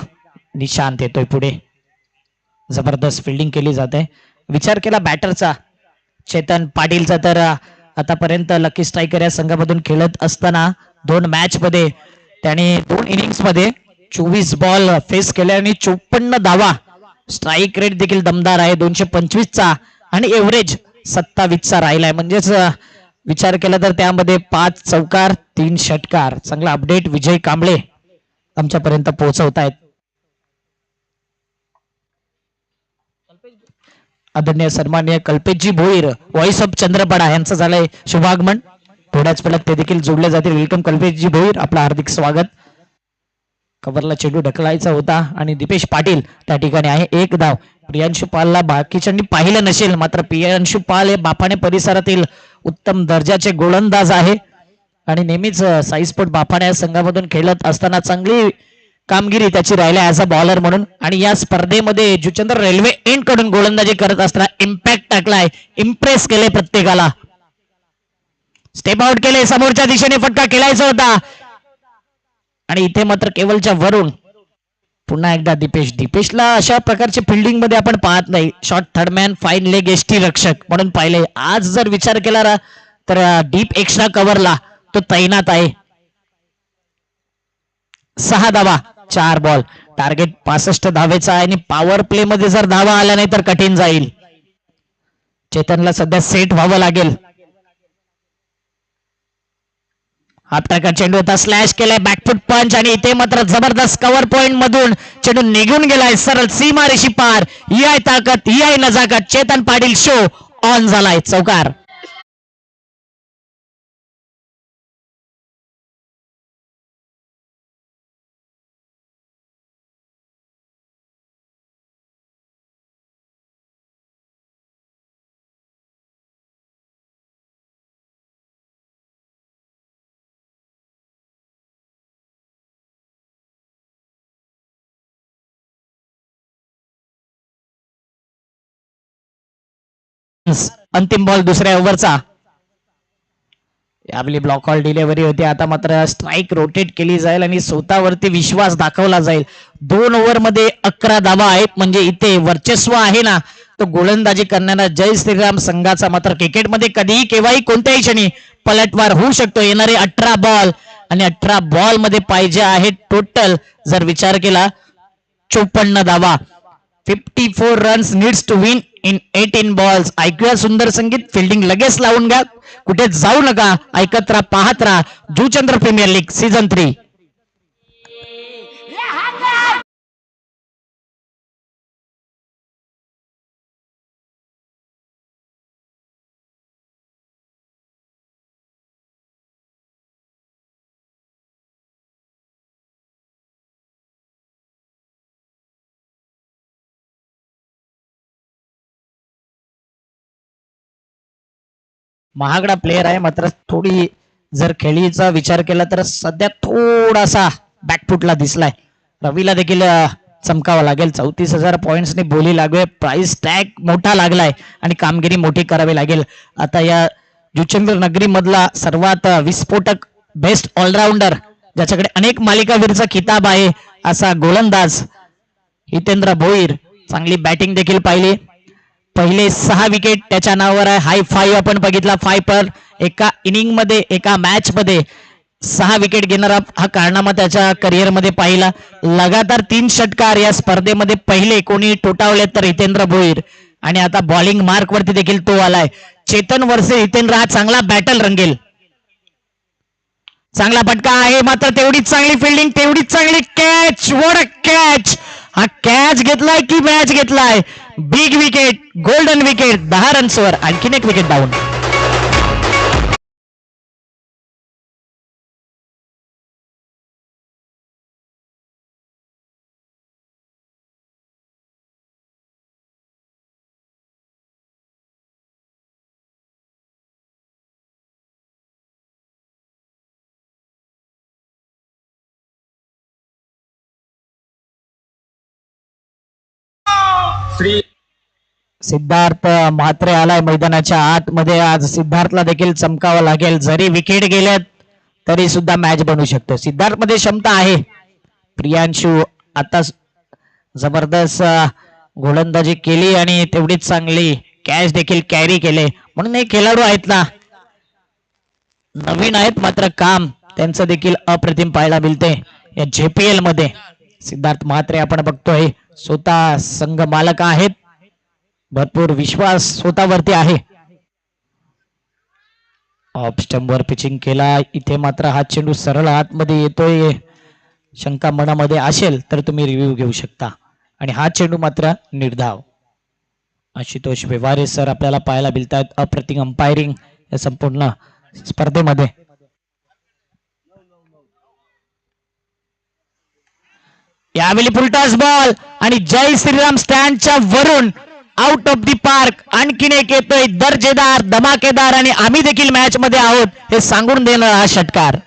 निशांत येतोय पुढे. जबरदस्त फिल्डिंग केली जाते. विचार केला बॅटरचा चेतन पाटीलचा तर आतापर्यंत लकी स्ट्रायकर या संघामधून खेळत असताना 2 मॅच मध्ये त्याने 2 इनिंग्स मध्ये 24 बॉल फेस केले आणि 54 धावा. स्ट्राईक रेट देखील दमदार आहे 225 चा आणि एव्हरेज 27 चा राहिलाय. म्हणजेच विचार केला तर त्यामध्ये 5 चौकार 3 षटकार. चांगला अपडेट विजय कांबळे आमच्यापर्यंत पोहोचवतायत. आदरणीय सन्माननीय कल्पेशजी भोईर, व्हॉइस ऑफ चंद्रपाडा यांचं झालंय शुभागमन. थोड्याच वेळात ते देखील जोडले जातील. वेलकम कल्पेशजी भोईर, आपलं हार्दिक स्वागत. कव्हरला चेंडू ढकलायचा होता आणि दीपेश पाटील त्या ठिकाणी आहे. 1 धाव. प्रियांशु पालला बाकीच्यांनी पाहिलं नसेल मात्र प्रियांशु पाल हे बाफाणे परिसरातील उत्तम दर्जाचे गोलंदाज आहे आणि नेहमीच साईस्पोर्ट बाफाणे या संघामधून खेळत असताना चांगली कामगिरी त्याची राहिली ऍज अ बॉलर म्हणून. आणि या स्पर्धेमध्ये जुचंद्र रेल्वे एंड कडून गोलंदाजी करत असताना इम्पॅक्ट टाकलाय, इम्प्रेस केले प्रत्येकाला. स्टेप आउट केले, समोरच्या दिशेने फटका खेळायचा होता आणि इथे मात्र केवलच्या वरून पुन्हा एकदा दीपेशला अशा प्रकारचे फिल्डिंग मध्ये आपण पाहत नाही. Short third man, fine leg, ST रक्षक म्हणून पाहिले. आज जर विचार केला तर डीप एक्स्ट्रा कव्हरला तो तैनात आहे. 6 धावा 4 बॉल. टार्गेट 65 धावेचा आहे आणि पॉवर प्ले मध्ये जर धावा आल्या नाही तर कठीण जाईल. चेतनला सध्या सेट व्हावं लागेल. हाफ टाका चेंडू होता, स्लॅश केलाय, बॅकफुट पंच आणि इथे मात्र जबरदस्त कव्हर पॉइंट मधून चेंडू निघून गेलाय सरळ सीमारेषी पार. ही आहे ताकद, ही आहे नजाकत. चेतन पाटील शो ऑन झालाय. चौकार. अंतिम बॉल दुसऱ्या ओव्हरचा. आपली ब्लॉक कॉल डिलिव्हरी होती. आता मात्र स्ट्राईक रोटेट केली जाईल आणि स्वतःवरती विश्वास दाखवला जाईल. 2 ओव्हर मध्ये 11 धावा आहेत. म्हणजे इथे वर्चस्व आहे ना तो गोलंदाजी करणारा जय श्रीराम संघाचा. मात्र क्रिकेटमध्ये कधीही केव्हाही कोणत्याही क्षणी पलटवार होऊ शकतो. येणारे 18 बॉल आणि 18 बॉल मध्ये पाहिजे आहे टोटल जर विचार केला 54 धावा. 54 runs needs to win in 18 balls. ऐकूया सुंदर संगीत. फिल्डिंग लगेच लावून घ्या. कुठे जाऊ नका. ऐकत राहा, पाहत राहा जुचंद्र प्रीमियर लीग सीझन 3. महागडा प्लेयर आहे, मात्र थोडी जर खेळीचा विचार केला तर सध्या थोडासा बॅकफुटला दिसलाय. रवीला देखील चमकावं लागेल. 34,000 पॉइंट्सने बोली लागेल. प्राइस टॅग मोठा लागलाय आणि कामगिरी मोठी करावी लागेल. आता या जुचंद्र नगरी मधला सर्वात विस्फोटक बेस्ट ऑलराऊंडर ज्याच्याकडे अनेक मालिकावीरचा किताब आहे असा गोलंदाज हितेंद्र भोईर. चांगली बॅटिंग देखील पाहिली. पहिले 6 विकेट त्याच्या नावावर आहे. हाय 5 आपण बघितला. 5 पर एका इनिंग मध्ये एका मॅच मध्ये 6 विकेट घेणारा हा कारनामा त्याच्या करिअर मध्ये पाहिला. लगातार 3 षटकार या स्पर्धेमध्ये पहिले कोणी ठोठावले तर हितेंद्र भोईर. आणि आता बॉलिंग मार्क वरती देखील तो आलाय. चेतन वर्से हितेंद्र हा चांगला बॅटल रंगेल. चांगला फटका आहे, मात्र तेवढीच चांगली फिल्डिंग, तेवढीच चांगली कॅच. What a catch. हा कॅच घेतलाय की मॅच घेतलाय. Big wicket, golden wicket. 10 रन्सवर आणखीन एक विकेट डाऊन. सिद्धार्थ म्हात्रे आलाय मैदानाच्या आतमध्ये. आज सिद्धार्थला देखील चमकावं लागेल. जरी विकेट गेल्यात तरी सुद्धा मॅच बनवू शकतो. सिद्धार्थ मध्ये क्षमता आहे. प्रियांशू आता जबरदस्त गोलंदाजी केली आणि तेवढीच चांगली कॅच देखील कॅरी केले. म्हणून हे खेळाडू आहेत ना, नवीन आहेत मात्र काम त्यांचं देखील अप्रतिम पाहायला मिळते या JPL मध्ये. सिद्धार्थ म्हात्रे आपण बघतोय स्वतः संघ मालक आहेत. भरपूर विश्वास स्वतःवरती आहे. ऑफ स्टंपवर पिचिंग केला. इथे मात्र हा चेंडू सरळ आतमध्ये येतोय. शंका मनामध्ये असेल तर तुम्ही रिव्ह्यू घेऊ शकता. आणि हा चेंडू मात्र निर्धाव. आशुतोष व्यवहारे सर आपल्याला पाहायला मिळतात. अप्रतिम अंपायरिंग या संपूर्ण स्पर्धेमध्ये. यावेळी फुलटॉस बॉल आणि जय श्रीराम स्टँडच्या वरून आउट ऑफ दी पार्क. आणखीन एक येतोय दर्जेदार, धमाकेदार आणि आम्ही देखील मॅच मध्ये आहोत हे सांगून देणार हा षटकार.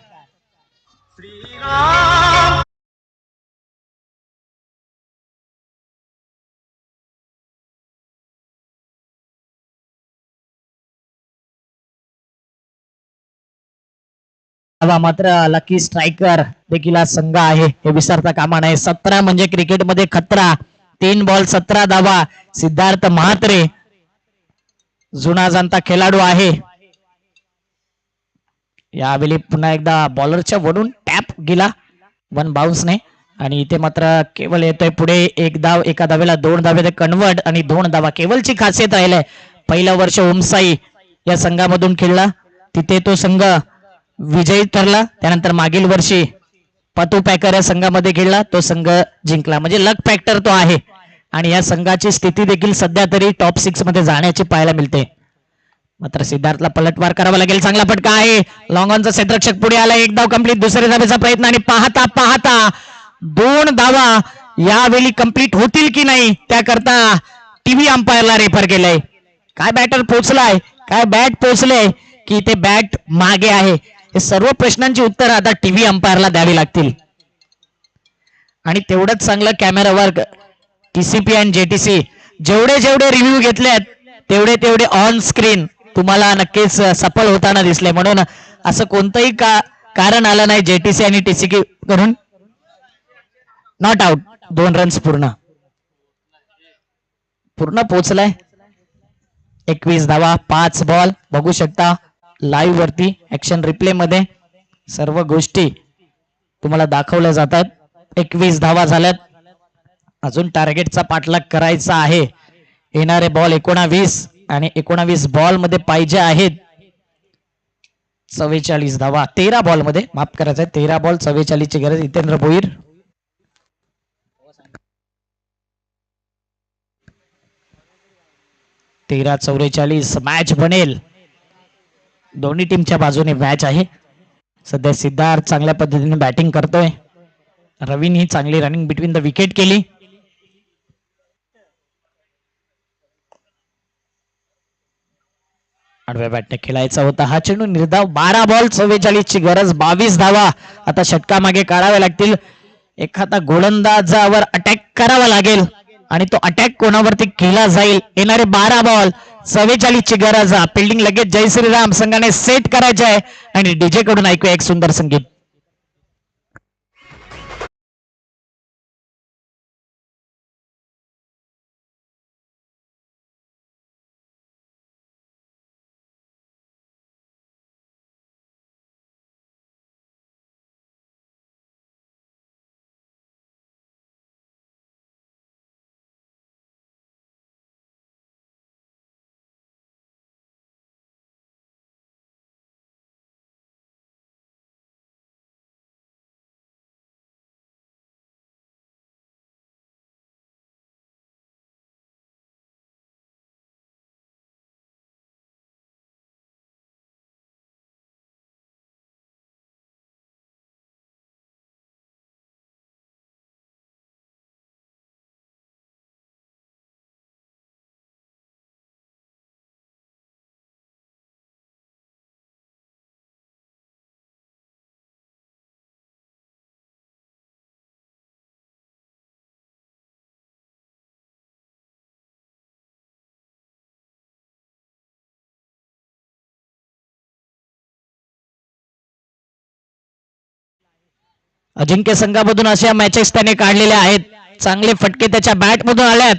मात्र लकी स्ट्रायकर देखील हा संघ आहे हे विसरता कामा नये. 17 म्हणजे क्रिकेटमध्ये खतरा. 3 बॉल 17 धावा. सिद्धार्थ म्हात्रे जुना जाणता खेळाडू आहे. यावेळी पुन्हा एकदा बॉलरच्या वरून टॅप गेला 1 बाउन्सने. आणि इथे मात्र केवळ येतोय पुढे 1 धाव. एका धावेला 2 धावे कन्वर्ट आणि 2 धावा. केवळची खासियत राहिलंय. पहिलं वर्ष ओमसाई या संघामधून खेळला, तिथे तो संघ विजयी ठरला. त्यानंतर मागील वर्षी पतू पॅकर या संघामध्ये खेळला, तो संघ जिंकला. म्हणजे लक फॅक्टर तो आहे. आणि या संघाची स्थिती देखील सध्या तरी टॉप 6 मध्ये जाण्याची पाहायला मिळते. मात्र सिद्धार्थला पलटवार करावा लागेल. चांगला फटका आहे. लॉंग ऑनचा क्षेत्ररक्षक पुढे आला. 1 धाव कंप्लीट. दुसऱ्या धावेचा प्रयत्न आणि पाहता पाहता 2 धावा यावेळी कंप्लीट होतील की नाही त्याकरता टीव्ही अंपायरला रेफर केलंय. काय बॅटर पोहोचलाय, काय बॅट पोहोचले की ते बॅट मागे आहे. हे सर्व प्रश्नांची उत्तर आता टीव्ही अंपायरला द्यावी लागतील. आणि तेवढंच चांगलं कॅमेरावर TCP आणि JTC जेवढे जेवढे रिव्ह्यू घेतलेत तेवढे तेवढे ऑन स्क्रीन तुम्हाला नक्कीच सफल होताना दिसले. म्हणून असं कोणतंही कारण आलं नाही JTC आणि TCP करून. Not out. 2 रन्स पूर्ण पोहोचलाय. 21 धावा 5 बॉल बघू शकता. लाईव्ह वरती ऍक्शन रिप्ले मध्ये सर्व गोष्टी तुम्हाला दाखवल्या जातात. 21 धावा झाल्यात. अजून टार्गेटचा पाठलाग करायचा आहे. येणारे बॉल 19 आणि 19 बॉल मध्ये पाहिजे आहेत 44 धावा. 13 बॉल मध्ये माफ करायचं आहे. 13 बॉल 44 ची गरज. हितेंद्र भोईर 13-44 मॅच बनेल. दोन्ही टीमच्या बाजूने मॅच आहे. सध्या सिद्धार्थ चांगल्या पद्धतीने बॅटिंग करतोय. रवीने चांगली रनिंग बिटवीन द विकेट केली. आडव्या बॅटने खेळायचा होता हा चेंडू. निर्धाव. 12 बॉल 44 ची गरज. 22 धावा आता षटका मागे काढाव्या लागतील. एखादा गोलंदाजावर अटॅक करावा लागेल आणि तो अटॅक कोणावरती केला जाईल. येणारे 12 बॉल 44 ची गरज. फिल्डिंग लगेच जय श्रीराम संघाने सेट करायचे आहे आणि डीजे कडून ऐकूया एक सुंदर संगीत. अजिंक्य संघामधून अशा मॅचेस त्याने काढलेल्या आहेत. चांगले फटके त्याच्या बॅट मधून आल्यात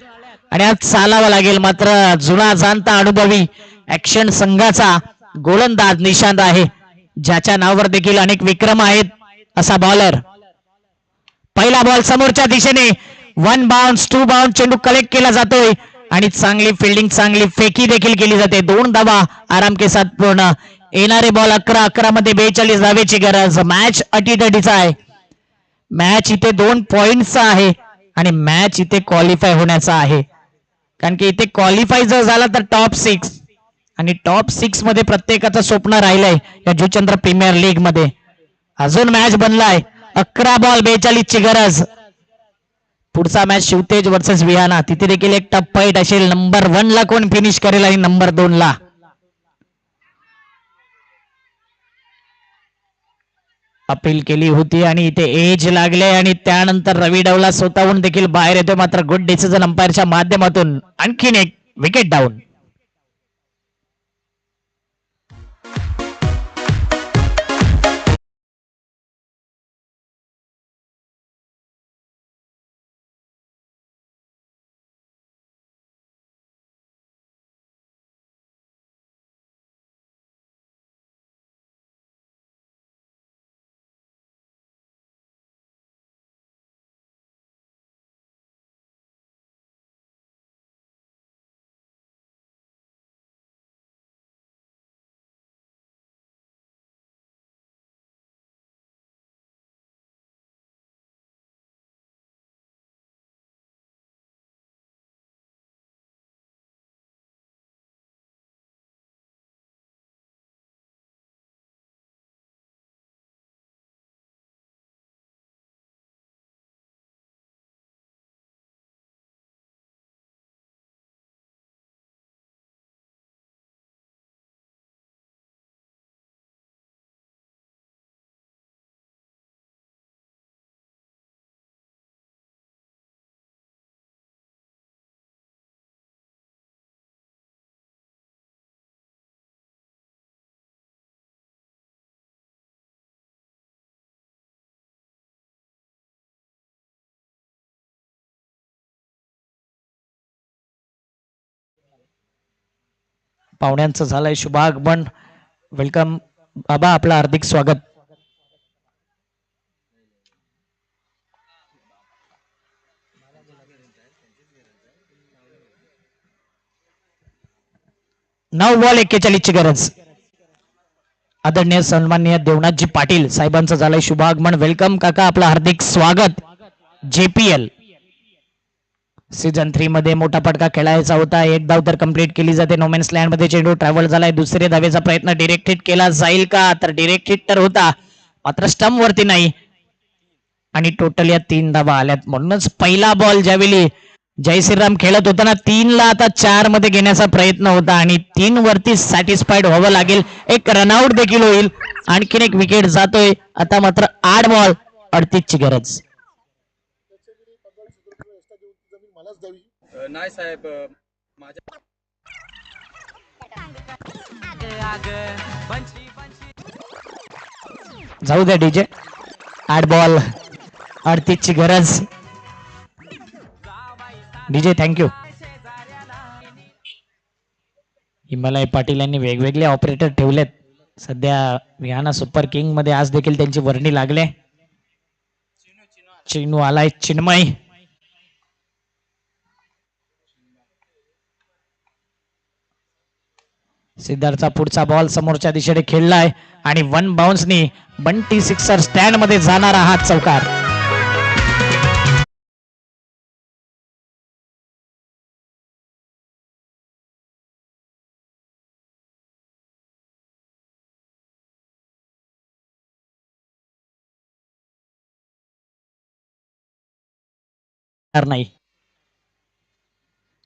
आणि आज चालावा लागेल. मात्र जुना जाणता अनुभवी ऍक्शन संघाचा गोलंदाज निशांत आहे, ज्याच्या नावावर देखील अनेक विक्रम आहेत असा बॉलर. पहिला बॉल समोरच्या दिशेने 1 बाउन्स 2 बाउन्स चेंडू कलेक्ट केला जातोय आणि चांगली फिल्डिंग चांगली फेकी देखील केली जाते. 2 धावा आराम के साथ पूर्ण. येणारे बॉल 11 मध्ये 42 धावेची गरज. मॅच अटीतटीचा आहे. मॅच इथे 2 पॉइंटचा आहे आणि मॅच इथे क्वालिफाय होण्याचा आहे. कारण की इथे क्वालिफाय जर झाला तर टॉप 6 आणि टॉप 6 मध्ये प्रत्येकाचं स्वप्न राहिलंय या जुचंद्र प्रीमियर लीग मध्ये. अजून मॅच बनलाय. 11 बॉल 42 ची गरज. पुढचा मॅच शिवतेज वर्सेस विहाना. तिथे देखील एक टफ फाईट असेल. नंबर 1 ला कोण फिनिश करेल आणि नंबर 2 ला. अपील केली होती आणि इथे एज लागले आणि त्यानंतर रवी डवला स्वतःहून देखील बाहेर येतोय. मात्र गुड डिसिजन अंपायरच्या माध्यमातून आणखीन एक विकेट डाऊन. पाहुण्यांचं झालंय शुभागमन. वेलकम बाबा, आपलं हार्दिक स्वागत. नऊ बॉल 41ची गरज. आदरणीय सन्माननीय देवनाथजी पाटील साहेबांचं झालंय शुभागमन. वेलकम काका, आपलं हार्दिक स्वागत. JPL सीझन 3 मध्ये मोठा फटका खेळायचा होता. एक धाव तर कंप्लीट केली जाते. नोमॅन्स लँड मध्ये चेंडू ट्रॅव्हल झालाय. दुसऱ्या धावेचा प्रयत्न डिरेक्ट हिट केला जाईल का, तर डिरेक्ट हिट तर होता, मात्र स्टंप वरती नाही. आणि टोटल या 3 धावा आल्यात. म्हणूनच पहिला बॉल ज्यावेळी जय श्रीराम खेळत होता ना, 3 ला आता 4 मध्ये घेण्याचा प्रयत्न होता आणि 3 वरती सॅटिस्फाईड व्हावं लागेल. एक रनआउट देखील होईल. आणखीन एक विकेट जातोय. आता मात्र 8 बॉल 38 ची गरज. नाही साहेब, जाऊ द्या डीजे. 8 बॉल 38 ची गरज. DJ thank you. हिमालय पाटील यांनी वेगवेगळे ऑपरेटर ठेवलेत. सध्या विहाना सुपर किंग मध्ये आज देखील त्यांची वर्णी लागले. चिनू आलाय, चिन्मय. सिद्धार्थचा पुढचा बॉल समोरच्या दिशेने खेळलाय आणि 1 बाउन्सनी बंटी सिक्सर स्टँड मध्ये जाणारा हा चौकार. नाही.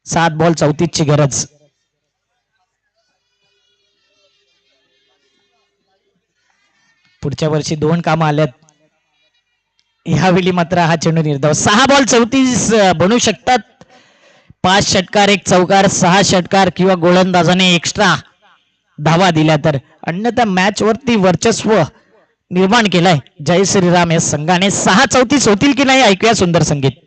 7 बॉल 34 ची गरज. पुढच्या वर्षी 2 कामं आल्यात. यावेळी मात्र हा चेंडू निर्धाव. 6 बॉल 34 बनू शकतात. 5 षटकार 1 चौकार, 6 षटकार किंवा गोलंदाजाने एक्स्ट्रा धावा दिल्या तर. अन्यथा मॅच वरती वर्चस्व निर्माण केलंय जय श्रीराम या संघाने. 6-34 होतील की नाही, ऐकूया सुंदर संगीत.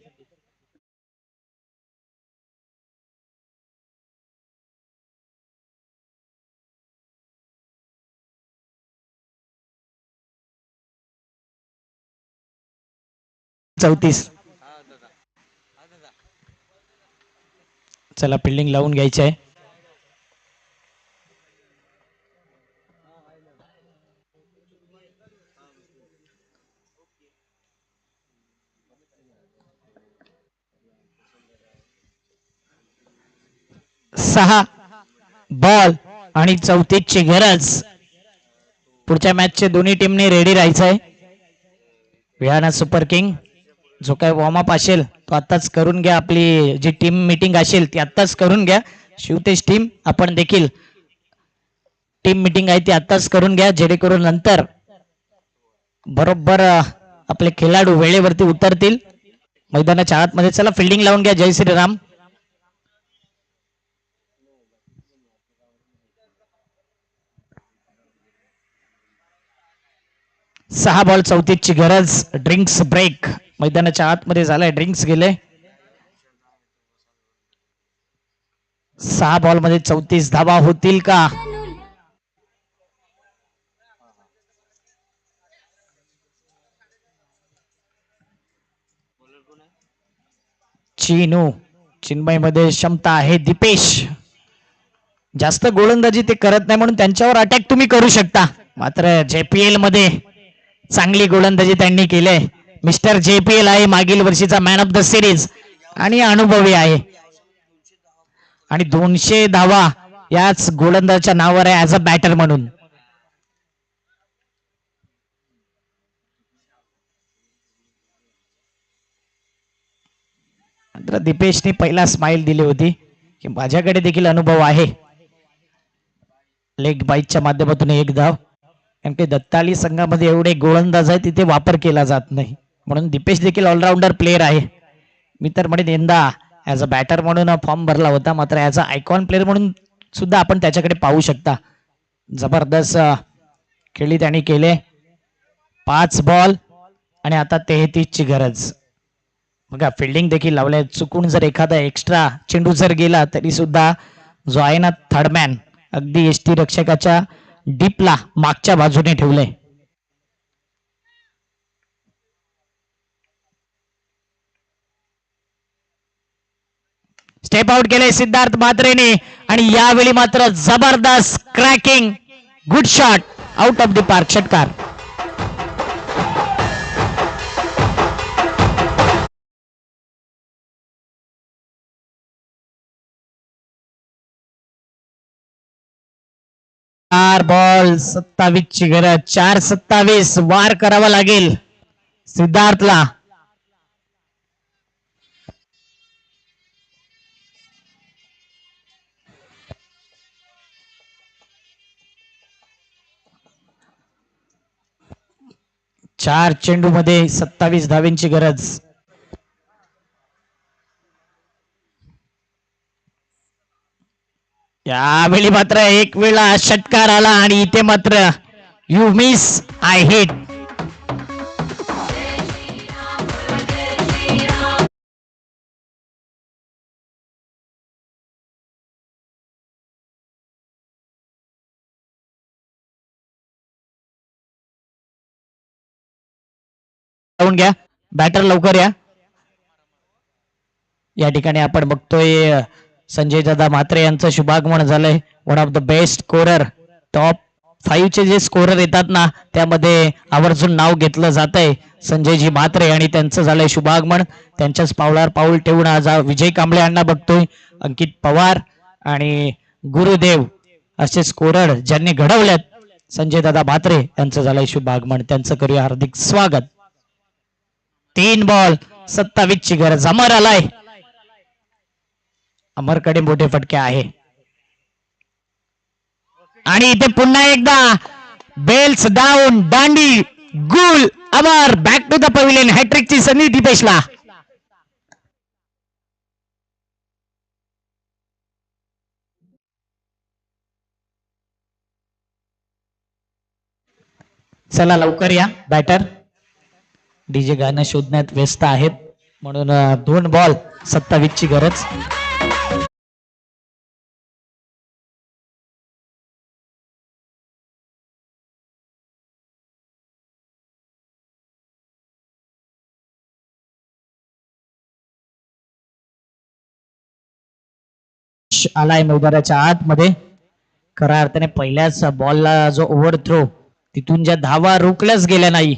चला फिल्डिंग लावून घ्यायची आहे. सहा बॉल आणि 34 ची गरज. पुढच्या मॅचचे दोन्ही टीमने रेडी राहायचं आहे. विहाना सुपर किंग जो काय वॉर्मअप असेल तो आत्ताच करून घ्या. आपली जी टीम मीटिंग असेल ती आत्ताच करून घ्या. शिवतेज टीम आपण देखील टीम मीटिंग आहे ती आत्ताच करून घ्या, जेणेकरून नंतर बरोबर आपले खेळाडू वेळेवरती उतरतील मैदानाच्या आतमध्ये. चला फिल्डिंग लावून घ्या जय श्रीराम. 6 बॉल 34 ची गरज. ड्रिंक्स ब्रेक मैदानाच्या आतमध्ये झालाय. ड्रिंक्स गेले. 6 बॉल मध्ये 34 धावा होतील का. चिनू, चिन्मय मध्ये क्षमता आहे. दीपेश जास्त गोलंदाजी ते करत नाही म्हणून त्यांच्यावर अटॅक तुम्ही करू शकता. मात्र JPL मध्ये चांगली गोलंदाजी त्यांनी केली. मिस्टर JPL आहे, मागील वर्षीचा मॅन ऑफ द सिरीज आणि अनुभवी आहे. आणि 200 धावा याच गोलंदाजाच्या नावावर आहे ऍज अ बॅटर म्हणून. मात्र दीपेशने पहिला स्माइल दिली होती की माझ्याकडे देखील अनुभव आहे. लेग बाईकच्या माध्यमातून 1 धाव. कारण की दत्ताली संघामध्ये एवढे गोलंदाज आहे तिथे वापर केला जात नाही, म्हणून दीपेश देखील ऑलराऊंडर प्लेअर आहे. मी तर म्हणेन यंदा ऍज अ बॅटर म्हणून फॉर्म भरला होता, मात्र ऍज अ आयकॉन प्लेअर म्हणून सुद्धा आपण त्याच्याकडे पाहू शकता. जबरदस्त खेळी त्यांनी केले. 5 बॉल आणि आता 33 ची गरज. बघा फिल्डिंग देखील लावलंय. चुकून जर एखादा एक्स्ट्रा चेंडू जर गेला तरी सुद्धा जो आहे ना थर्डमॅन, अगदी एसटी रक्षकाच्या डीपला मागच्या बाजूने ठेवलंय. स्टेप आउट केले सिद्धार्थ म्हात्रेने आणि यावेळी मात्र जबरदस्त cracking good shot out of the park. षटकार. चार बॉल 27 ची गरज. 4-27 वार करावा लागेल सिद्धार्थला. चार चेंडू मध्ये 27 धावेंची गरज. यावेळी मात्र एक वेळा षटकार आला आणि इथे मात्र यू मिस आय हिट. लावून घ्या बॅटर लवकर या ठिकाणी आपण बघतोय संजय दादा म्हात्रे यांचं शुभागमन झालंय. One of the best scorer. Top 5 चे जे स्कोरर येतात ना त्यामध्ये आवर्जून नाव घेतलं जात आहे संजयजी म्हात्रे आणि त्यांचं झालंय शुभागमन. त्यांच्याच पावलावर पाऊल ठेवून आज विजय कांबळे यांना बघतोय. अंकित पवार आणि गुरुदेव असे स्कोरर ज्यांनी घडवल्यात संजय दादा म्हात्रे यांचं झालंय शुभागमन. त्यांचं करूया हार्दिक स्वागत. 3 बॉल 27 ची गरज. अमर आलाय. अमरकडे मोठे फटके आहे आणि इथे पुन्हा एकदा बेल्स डाऊन दांडी गुल. Amar back to the pavilion. हॅट्रिकची संधी दीपेशला. चला लवकर या बॅटर. डीजे गाणं शोधण्यात व्यस्त आहेत म्हणून 2 बॉल 27 ची गरज. आलाय मैदानाच्या आतमध्ये. खऱ्या अर्थाने पहिल्याच बॉलला जो ओव्हर थ्रो तिथून ज्या धावा रोखल्याच गेल्या नाही.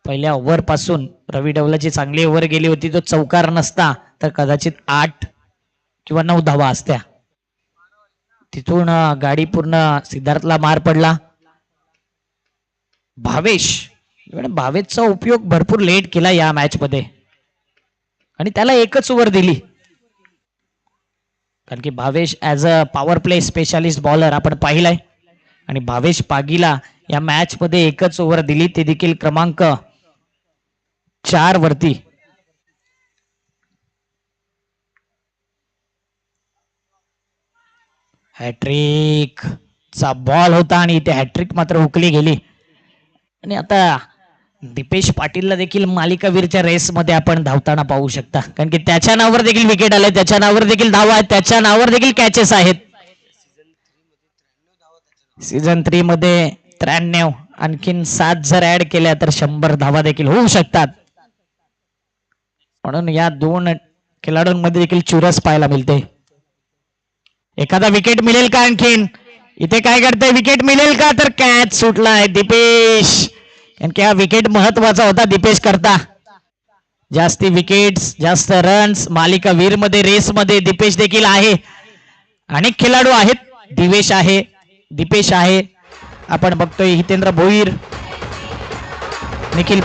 पहिल्या ओव्हर पासून रवी डवलाची चांगली ओव्हर गेली होती. तो चौकार नसता तर कदाचित 8 किंवा 9 धावा असत्या. तिथून गाडी पूर्ण सिद्धार्थला मार पडला. भावेशचा उपयोग भरपूर लेट केला या मॅच मध्ये आणि त्याला एकच ओव्हर दिली कारण की Bhavesh as a power play specialist bowler आपण पाहिलाय आणि भावेश पागीला या मॅच मध्ये एकच ओव्हर दिली ते देखील क्रमांक 4 वरती. हॅट्रिक चा बॉल होता आणि इथे हॅट्रिक मात्र हुकली गेली आणि आता दीपेश पाटीलला देखील मालिकावीरच्या रेस मध्ये आपण धावताना पाहू शकता कारण की त्याच्या नावावर देखील विकेट आले. त्याच्या नावावर देखील धावा आहेत. त्याच्या नावावर देखील कॅचेस आहेत. सीझन 3 मध्ये 93 आणखीन 7 जर ऍड केल्या तर 100 धावा देखील होऊ शकतात. म्हणून या 2 खेळाडूंमध्ये देखील चुरस पाहायला मिळते. एखादा विकेट मिळेल का आणखीन. इथे काय करते विकेट मिळेल का तर कॅच सुटलाय दीपेश. कारण की हा विकेट महत्वाचा होता दीपेश करता. जास्ती विकेट्स जास्त रन्स मालिकावीर मध्ये रेस मध्ये दीपेश देखील आहे. अनेक खेळाडू आहेत. दिवेश आहे दीपेश आहे. आपण बघतोय हितेंद्र भोईर निखिल